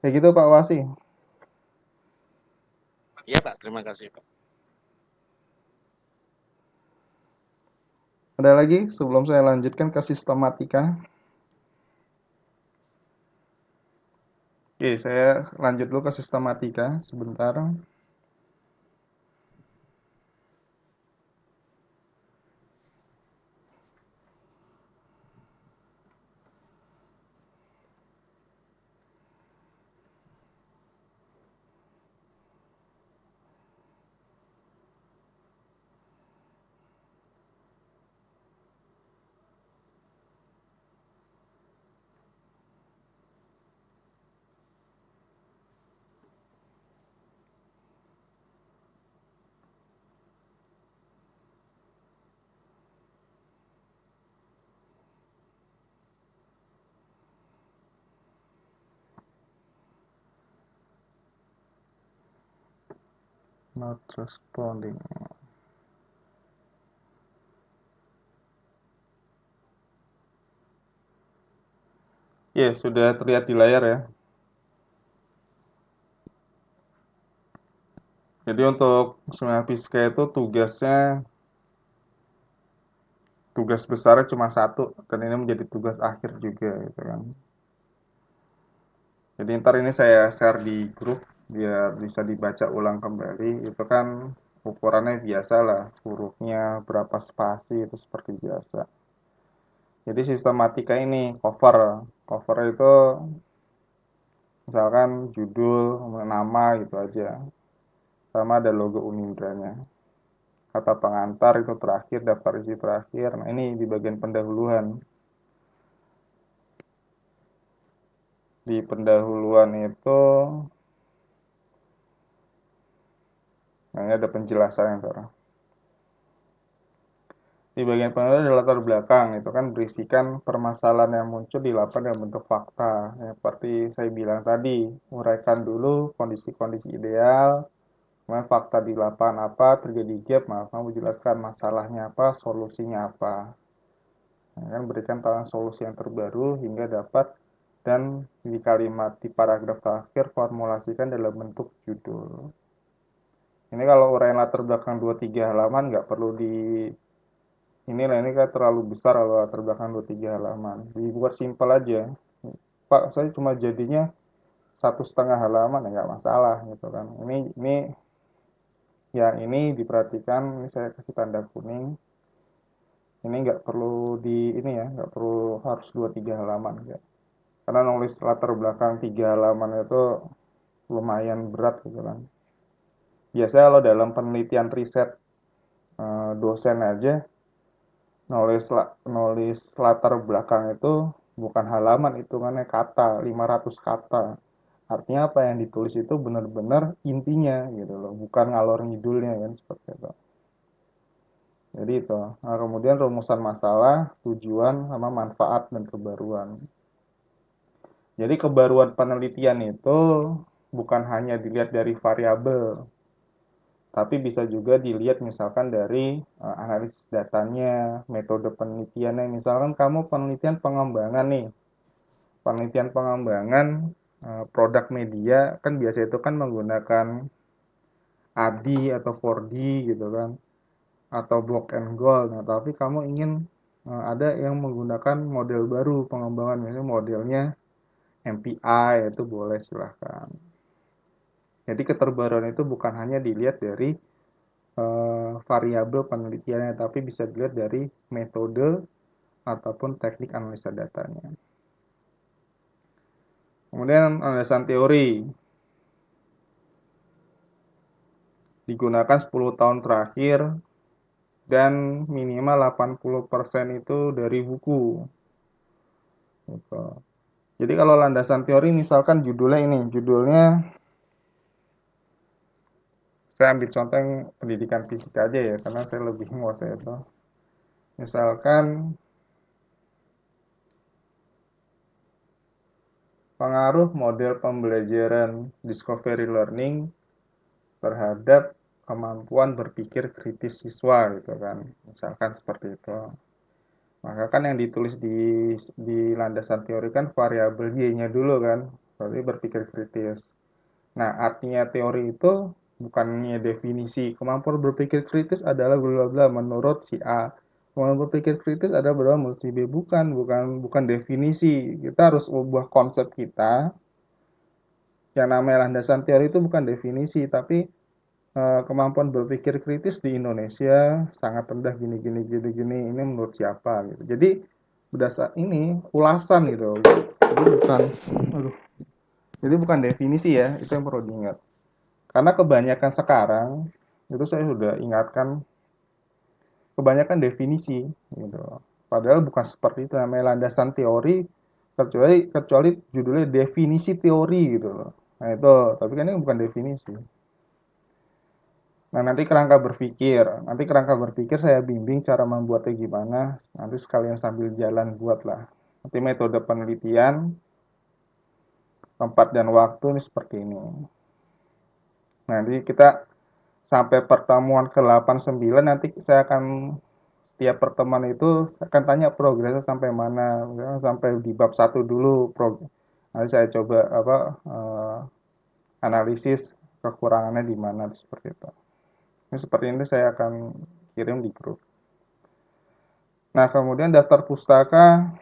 Kayak gitu Pak Wasi. Iya Pak, terima kasih Pak. Ada lagi sebelum saya lanjutkan ke sistematika? Oke, saya lanjut dulu ke sistematika sebentar. Not responding. Ya, sudah terlihat di layar ya. Jadi untuk seminar fisika itu tugas besarnya cuma satu, dan ini menjadi tugas akhir juga gitu kan. Jadi ntar ini saya share di grup biar bisa dibaca ulang kembali. Itu kan ukurannya biasa lah, hurufnya berapa spasi itu seperti biasa. Jadi sistematika ini cover itu misalkan judul, nama gitu aja, sama ada logo Unindranya. Kata pengantar itu terakhir, daftar isi terakhir. Nah ini di bagian pendahuluan. Di pendahuluan itu, nah ini ada penjelasannya. Di bagian pendahuluan ada latar belakang, itu kan berisikan permasalahan yang muncul di lapangan dalam bentuk fakta. Ya, seperti saya bilang tadi, uraikan dulu kondisi-kondisi ideal, kemudian fakta di lapangan apa, terjadi gap, kamu jelaskan masalahnya apa, solusinya apa. Nah, kan berikan solusi yang terbaru hingga dapat, dan di kalimat di paragraf terakhir formulasikan dalam bentuk judul. Ini kalau uraian latar belakang 2-3 halaman nggak perlu ini kan terlalu besar kalau latar belakang 2-3 halaman. Dibuat simpel aja. Pak, saya cuma jadinya 1,5 halaman ya nggak masalah gitu kan. Ini diperhatikan, ini saya kasih tanda kuning. Ini nggak perlu nggak perlu harus 2-3 halaman ya. Karena nulis latar belakang 3 halaman itu lumayan berat gitu kan. Biasanya kalau dalam penelitian riset dosen aja nulis latar belakang itu bukan halaman, hitungannya kata, 500 kata. Artinya apa yang ditulis itu benar-benar intinya gitu loh, bukan ngalor ngidulnya kan, seperti itu. Jadi itu. Nah, kemudian rumusan masalah, tujuan, sama manfaat dan kebaruan. Jadi kebaruan penelitian itu bukan hanya dilihat dari variabel, tapi bisa juga dilihat misalkan dari analisis datanya, metode penelitiannya. Misalkan kamu penelitian pengembangan nih, penelitian pengembangan produk media, kan biasa itu kan menggunakan ADI atau 4D gitu kan, atau block and gold. Nah, tapi kamu ingin ada yang menggunakan model baru pengembangan, misalnya modelnya MPI, itu boleh silahkan. Jadi keterbaruan itu bukan hanya dilihat dari variabel penelitiannya, tapi bisa dilihat dari metode ataupun teknik analisa datanya. Kemudian landasan teori digunakan 10 tahun terakhir dan minimal 80% itu dari buku. Gitu. Jadi kalau landasan teori misalkan judulnya saya ambil contoh yang pendidikan fisika aja ya, karena saya lebih menguasai itu. Misalkan pengaruh model pembelajaran discovery learning terhadap kemampuan berpikir kritis siswa gitu kan, misalkan seperti itu. Maka kan yang ditulis di landasan teori kan variabel Y-nya dulu kan, berarti berpikir kritis. Nah, artinya teori itu bukannya definisi kemampuan berpikir kritis adalah bla bla menurut si A. Kemampuan berpikir kritis adalah bla menurut si B, bukan definisi. Kita harus ubah konsep kita. Yang namanya landasan teori itu bukan definisi, tapi kemampuan berpikir kritis di Indonesia sangat rendah gini ini menurut siapa gitu. Jadi berdasar ini ulasan gitu. Jadi bukan definisi ya, itu yang perlu diingat. Karena kebanyakan sekarang itu saya sudah ingatkan, kebanyakan definisi gitu. Padahal bukan seperti itu, namanya landasan teori, kecuali judulnya definisi teori gitu loh. Nah itu, tapi kan ini bukan definisi. Nah, nanti kerangka berpikir saya bimbing cara membuatnya gimana. Nanti sekalian sambil jalan buatlah. Nanti metode penelitian, tempat dan waktu ini seperti ini. Nanti kita sampai pertemuan ke-89, nanti saya akan setiap pertemuan itu saya akan tanya progresnya sampai mana. Sampai di bab 1 dulu. Nanti saya coba analisis kekurangannya di mana, seperti itu. Ini seperti ini saya akan kirim di grup. Nah, kemudian daftar pustaka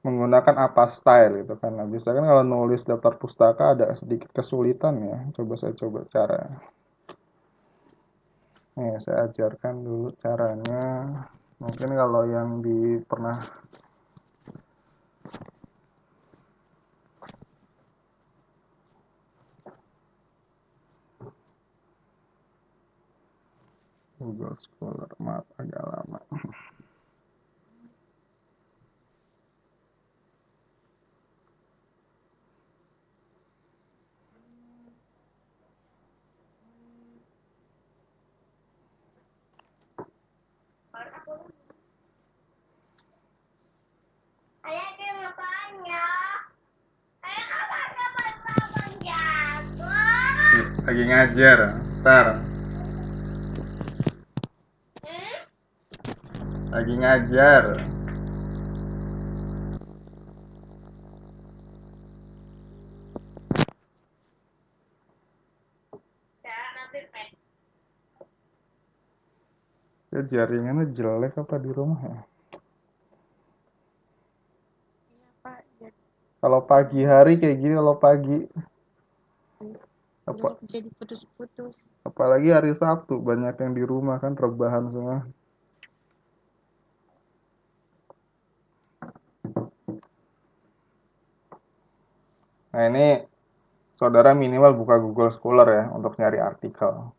menggunakan apa style gitu kan. Nah, biasanya kan kalau nulis daftar pustaka ada sedikit kesulitan ya. Coba saya coba cara. Nih, saya ajarkan dulu caranya. Mungkin kalau yang pernah Google Scholar, maaf agak lama. Lagi ngajar, ntar. Lagi ngajar. Ya, jaringannya jelek apa di rumah ya? Iya Pak, Kalau pagi hari kayak gini, kalau pagi apa? jadi putus-putus. Apalagi hari Sabtu, banyak yang di rumah kan, rebahan semua. Nah, ini saudara minimal buka Google Scholar ya untuk nyari artikel.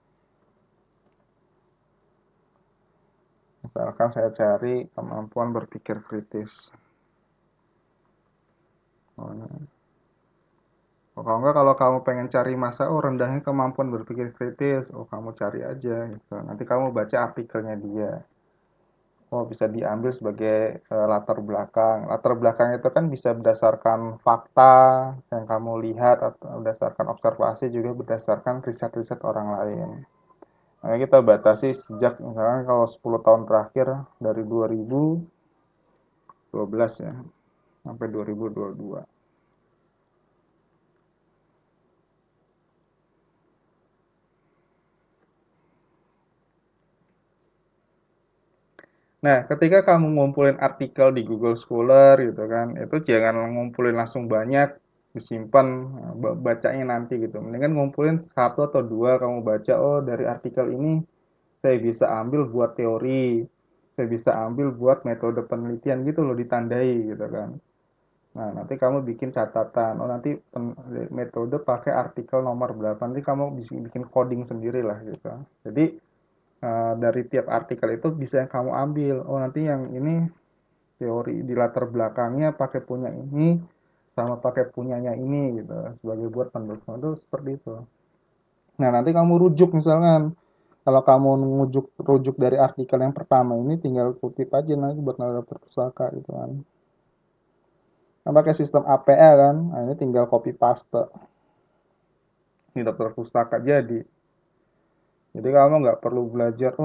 Misalkan saya cari kemampuan berpikir kritis. Kalau enggak, kalau kamu pengen cari rendahnya kemampuan berpikir kritis, kamu cari aja gitu. Nanti kamu baca artikelnya dia. Bisa diambil sebagai latar belakang. Latar belakang itu kan bisa berdasarkan fakta yang kamu lihat, atau berdasarkan observasi, juga berdasarkan riset-riset orang lain. Nah, kita batasi sejak misalnya kalau 10 tahun terakhir dari 2012 ya sampai 2022. Nah, ketika kamu ngumpulin artikel di Google Scholar gitu kan, itu jangan ngumpulin langsung banyak, disimpan, bacanya nanti gitu. Mendingan ngumpulin satu atau dua, kamu baca, dari artikel ini saya bisa ambil buat teori, saya bisa ambil buat metode penelitian gitu loh, ditandai gitu kan. Nah, nanti kamu bikin catatan, nanti metode pakai artikel nomor berapa, nanti kamu bisa bikin coding sendiri lah gitu. Jadi dari tiap artikel itu bisa yang kamu ambil, nanti yang ini teori di latar belakangnya pakai punya ini sama pakai punyanya ini gitu sebagai buat pendukung, itu seperti itu. Nah, nanti kamu rujuk, misalkan kalau kamu rujuk dari artikel yang pertama ini, tinggal kutip aja nanti buat daftar pustaka gitu kan. Nah, pakai sistem APA kan, nah ini tinggal copy paste di daftar pustaka jadi kamu nggak perlu belajar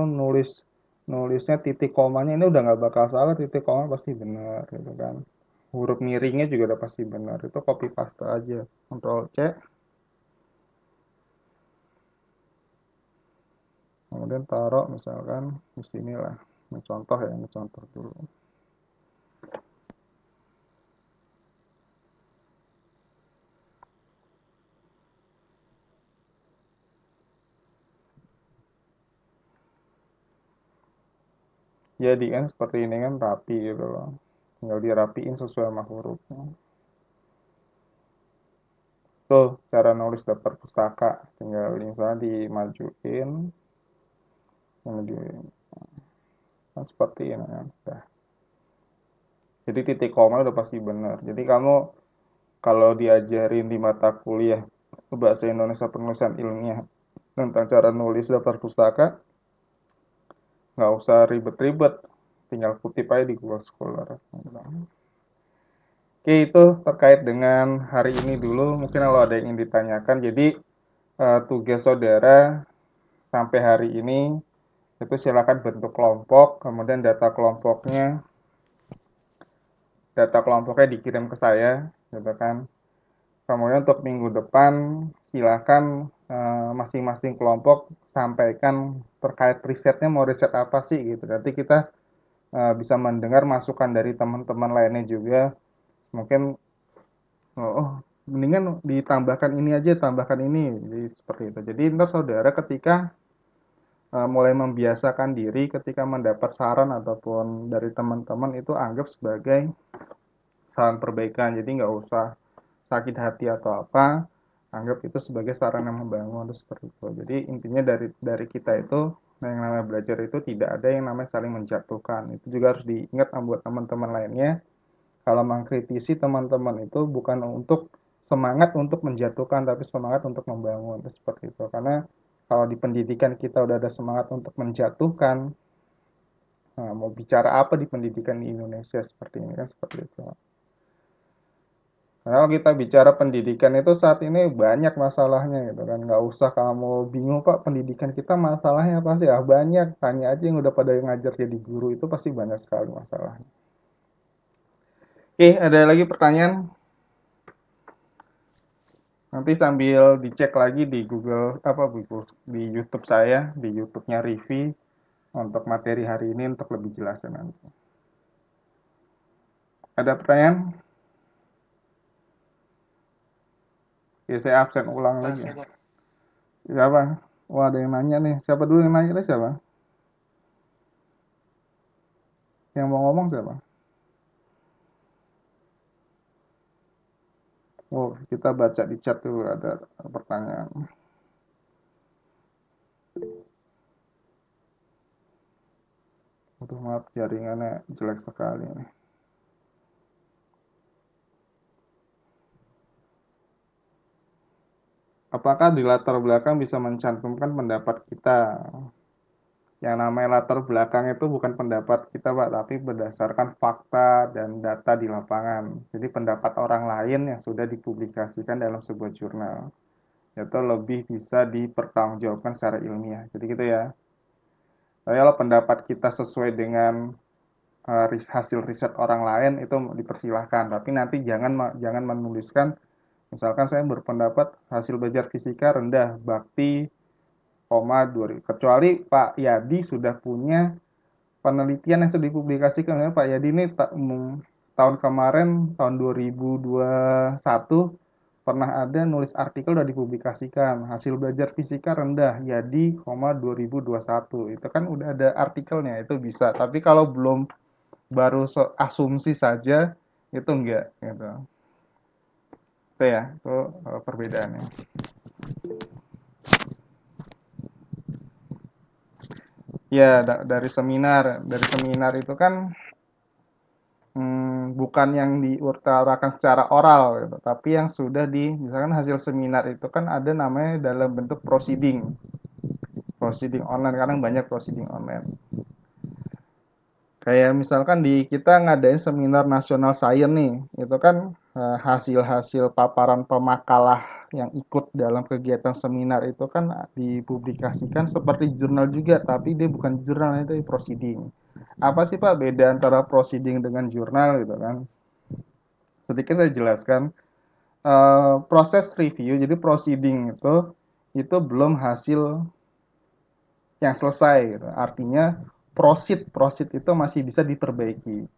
nulisnya titik komanya ini udah nggak bakal salah, titik koma pasti benar gitu kan, huruf miringnya juga udah pasti benar, itu copy paste aja, Ctrl C, kemudian taruh misalkan di sini lah. Ini contoh ya, ini contoh dulu. Jadi kan seperti ini kan rapi gitu loh, tinggal dirapiin sesuai sama hurufnya. Tuh cara nulis daftar pustaka, tinggal misalnya dimajuin ini kan seperti ini kan. Nah, jadi titik koma udah pasti benar. Jadi kamu kalau diajarin di mata kuliah bahasa Indonesia penulisan ilmiah tentang cara nulis daftar pustaka, nggak usah ribet-ribet, tinggal kutip aja di Google Scholar. Oke, itu terkait dengan hari ini dulu. Mungkin kalau ada yang ingin ditanyakan, jadi tugas saudara sampai hari ini itu silakan bentuk kelompok, kemudian data kelompoknya dikirim ke saya gitu kan. Kemudian untuk minggu depan silakan masing-masing kelompok sampaikan terkait risetnya mau riset apa sih gitu. Nanti kita bisa mendengar masukan dari teman-teman lainnya juga. Mungkin mendingan ditambahkan ini aja, tambahkan ini, jadi seperti itu. Jadi ntar saudara ketika mulai membiasakan diri ketika mendapat saran ataupun dari teman-teman itu anggap sebagai saran perbaikan. Jadi nggak usah sakit hati atau apa, anggap itu sebagai saran yang membangun, seperti itu. Jadi intinya dari kita itu yang namanya belajar itu tidak ada yang namanya saling menjatuhkan. Itu juga harus diingat buat teman-teman lainnya. Kalau mengkritisi teman-teman itu bukan untuk semangat untuk menjatuhkan, tapi semangat untuk membangun, seperti itu. Karena kalau di pendidikan kita udah ada semangat untuk menjatuhkan, nah, mau bicara apa di pendidikan di Indonesia seperti ini kan, seperti itu. Kalau kita bicara pendidikan itu saat ini banyak masalahnya gitu kan. Nggak usah kamu bingung Pak, pendidikan kita masalahnya apa sih? Banyak, tanya aja yang udah pada ngajar jadi guru itu pasti banyak sekali masalahnya. Oke, ada lagi pertanyaan? Nanti sambil dicek lagi di Google di YouTube saya, di YouTube-nya Rivi untuk materi hari ini untuk lebih jelasnya nanti. Ada pertanyaan? Ya saya absen ulang lagi. Siapa? Wah, ada yang nanya nih. Siapa dulu yang nanya nih, siapa? Yang mau ngomong siapa? Oh, kita baca di chat dulu ada pertanyaan. Aduh, maaf jaringannya jelek sekali nih. Apakah di latar belakang bisa mencantumkan pendapat kita? Yang namanya latar belakang itu bukan pendapat kita, Pak, tapi berdasarkan fakta dan data di lapangan. Jadi pendapat orang lain yang sudah dipublikasikan dalam sebuah jurnal. Itu lebih bisa dipertanggungjawabkan secara ilmiah. Jadi gitu ya. Tapi kalau pendapat kita sesuai dengan hasil riset orang lain itu dipersilahkan. Tapi nanti jangan menuliskan, misalkan saya berpendapat hasil belajar fisika rendah, bakti, 2. Kecuali Pak Yadi sudah punya penelitian yang sudah dipublikasikan. Ya, Pak Yadi ini tahun kemarin, tahun 2021, pernah ada nulis artikel sudah dipublikasikan. Hasil belajar fisika rendah, Yadi, 2021. Itu kan udah ada artikelnya, itu bisa. Tapi kalau belum baru asumsi saja, itu enggak. Gitu. Itu ya, itu perbedaannya. Ya, dari seminar itu kan bukan yang diutarakan secara oral gitu, tapi yang sudah misalkan hasil seminar itu kan ada namanya dalam bentuk proceeding online, kadang banyak proceeding online. Kayak misalkan kita ngadain seminar nasional science nih, itu kan hasil-hasil paparan pemakalah yang ikut dalam kegiatan seminar itu kan dipublikasikan seperti jurnal juga, tapi dia bukan jurnal, itu proceeding. Apa sih Pak beda antara proceeding dengan jurnal gitu kan? Sedikit saya jelaskan. Proses review, jadi proceeding itu belum hasil yang selesai gitu. Artinya proceed itu masih bisa diperbaiki.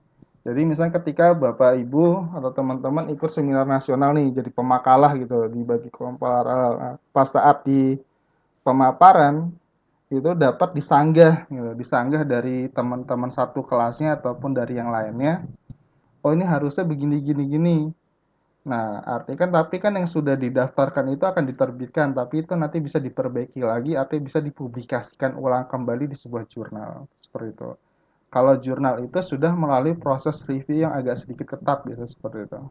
Jadi misalnya ketika Bapak Ibu atau teman-teman ikut seminar nasional nih jadi pemakalah gitu, dibagi kelompok, pas saat di pemaparan itu dapat disanggah gitu, disanggah dari teman-teman satu kelasnya ataupun dari yang lainnya. Oh, ini harusnya begini gini gini. Nah, artinya kan tapi kan yang sudah didaftarkan itu akan diterbitkan, tapi itu nanti bisa diperbaiki lagi, artinya bisa dipublikasikan ulang kembali di sebuah jurnal, seperti itu. Kalau jurnal itu sudah melalui proses review yang agak sedikit ketat gitu, seperti itu.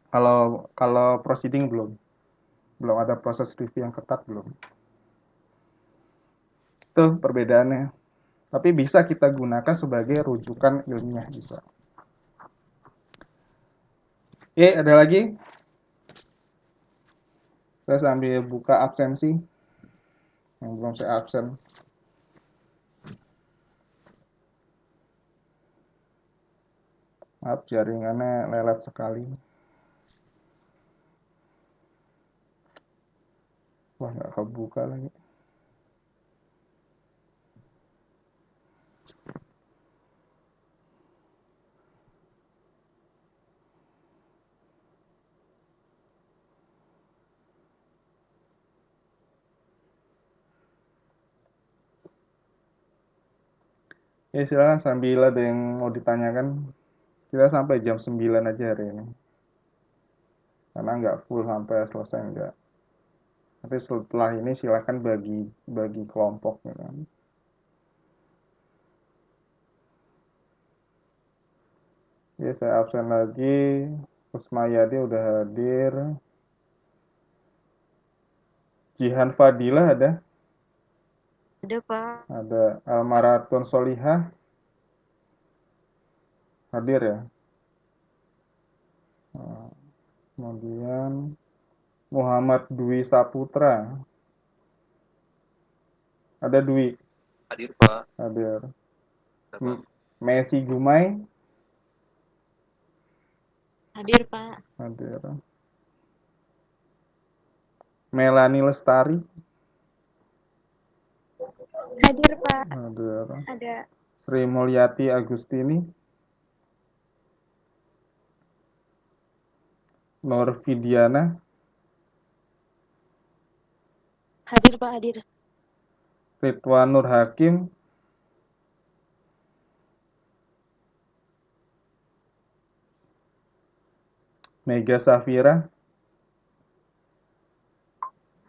Kalau proceeding belum ada proses review yang ketat, belum. Itu perbedaannya. Tapi bisa kita gunakan sebagai rujukan ilmiah, bisa. Oke, ada lagi? Saya sambil buka absensi yang belum saya absen. Maaf jaringannya lelet sekali. Wah, nggak kebuka lagi. Ya silakan sambil ada yang mau ditanyakan. Kita sampai jam 9 aja hari ini. Karena nggak full sampai selesai enggak. Tapi setelah ini silakan bagi kelompok ya kan. Ya saya absen lagi. Kusmayadi udah hadir. Jihan Fadilah ada? Ada, Pak. Ada Almaratun Solihah. Hadir ya? Kemudian Muhammad Dwi Saputra. Ada Dwi? Hadir Pak. Hadir. Pak. Messi Gumai. Hadir, Pak. Hadir. Melani Lestari. Hadir, Pak. Hadir. Ada. Sri Mulyati Agustini. Nur Fidiana. Hadir, Pak. Hadir. Ridwan Nur Hakim. Mega Safira.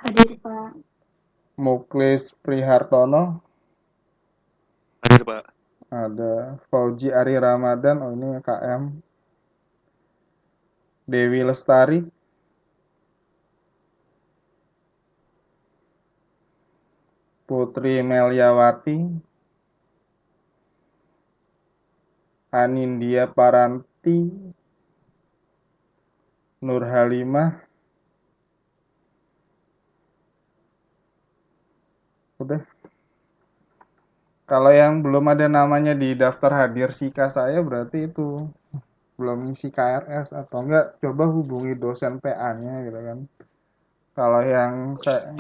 Hadir, Pak. Muklis Prihartono. Hadir Pak. Ada Fauji Ari Ramadan. Oh ini KM. Dewi Lestari. Putri Meliawati. Anindya Paranti. Nur Halimah. Udah. Kalau yang belum ada namanya di daftar hadir SIKA saya berarti itu belum ngisi KRS atau enggak coba hubungi dosen PA-nya gitu kan. Kalau yang saya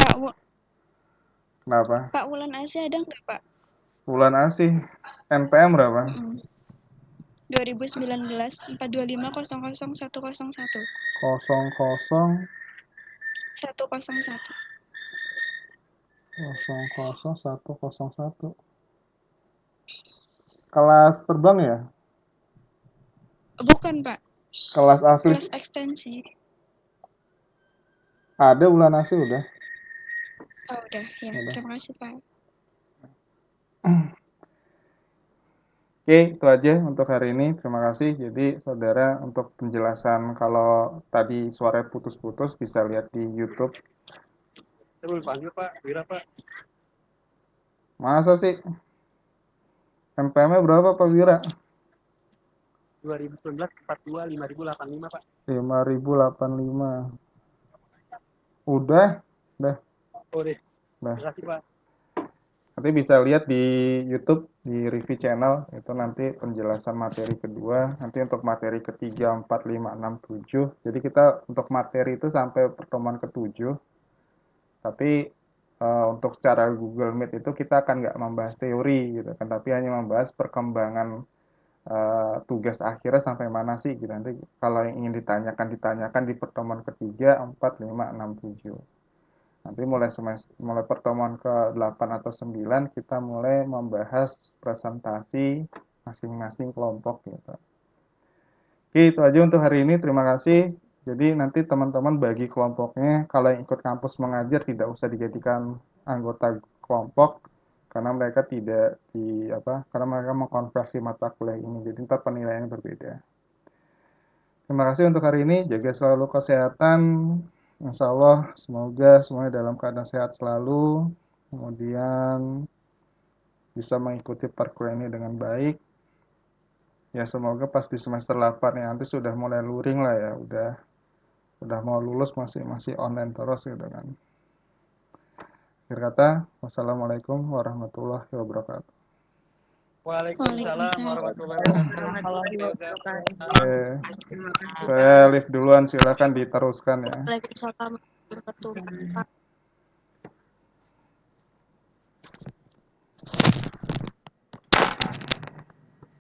kenapa? Pak Wulan Asih ada nggak, Pak? Wulan Asih NPM berapa? 2019 425 00 101 00 101. 00101. Kelas terbang ya? Bukan, Pak. Kelas asli Kelas ekstensi. ada Wulan Asih udah. Oh, udah. Ya, Udah. terima kasih, Pak. Oke, itu aja untuk hari ini. Terima kasih. Jadi, saudara, untuk penjelasan kalau tadi suaranya putus-putus bisa lihat di YouTube. Saya belum panggil Pak, Wira Pak. Masa sih? MPM-nya berapa Pak Wira? 2019 42 5085 Pak. 5085. Udah. Oh deh. Nah. Terima kasih Pak. Nanti bisa lihat di YouTube di review channel itu nanti penjelasan materi kedua, nanti untuk materi ketiga, 4, 5, 6, 7. Jadi kita untuk materi itu sampai pertemuan ke-7. Tapi untuk secara Google Meet itu kita akan nggak membahas teori gitu kan, tapi hanya membahas perkembangan tugas akhirnya sampai mana sih gitu. Nanti kalau yang ingin ditanyakan di pertemuan ketiga, 4, 5, 6, 7. Nanti mulai pertemuan ke-8 atau 9 kita mulai membahas presentasi masing-masing kelompok gitu. Oke, itu aja untuk hari ini. Terima kasih. Jadi nanti teman-teman bagi kelompoknya, kalau yang ikut kampus mengajar tidak usah dijadikan anggota kelompok karena mereka karena mereka mengkonversi mata kuliah ini. Jadi ntar penilaiannya berbeda. Terima kasih untuk hari ini. Jaga selalu kesehatan. Insya Allah semoga semuanya dalam keadaan sehat selalu, kemudian bisa mengikuti perkuliahan ini dengan baik. Ya semoga pas di semester 8 ya nanti sudah mulai luring lah ya, udah mau lulus masih online terus gitu kan. Akhir kata, wassalamualaikum warahmatullahi wabarakatuh. Waalaikumsalam warahmatullahi wabarakatuh. Oke, saya live duluan, silakan diteruskan ya. Waalaikumsalam warahmatullahi wabarakatuh.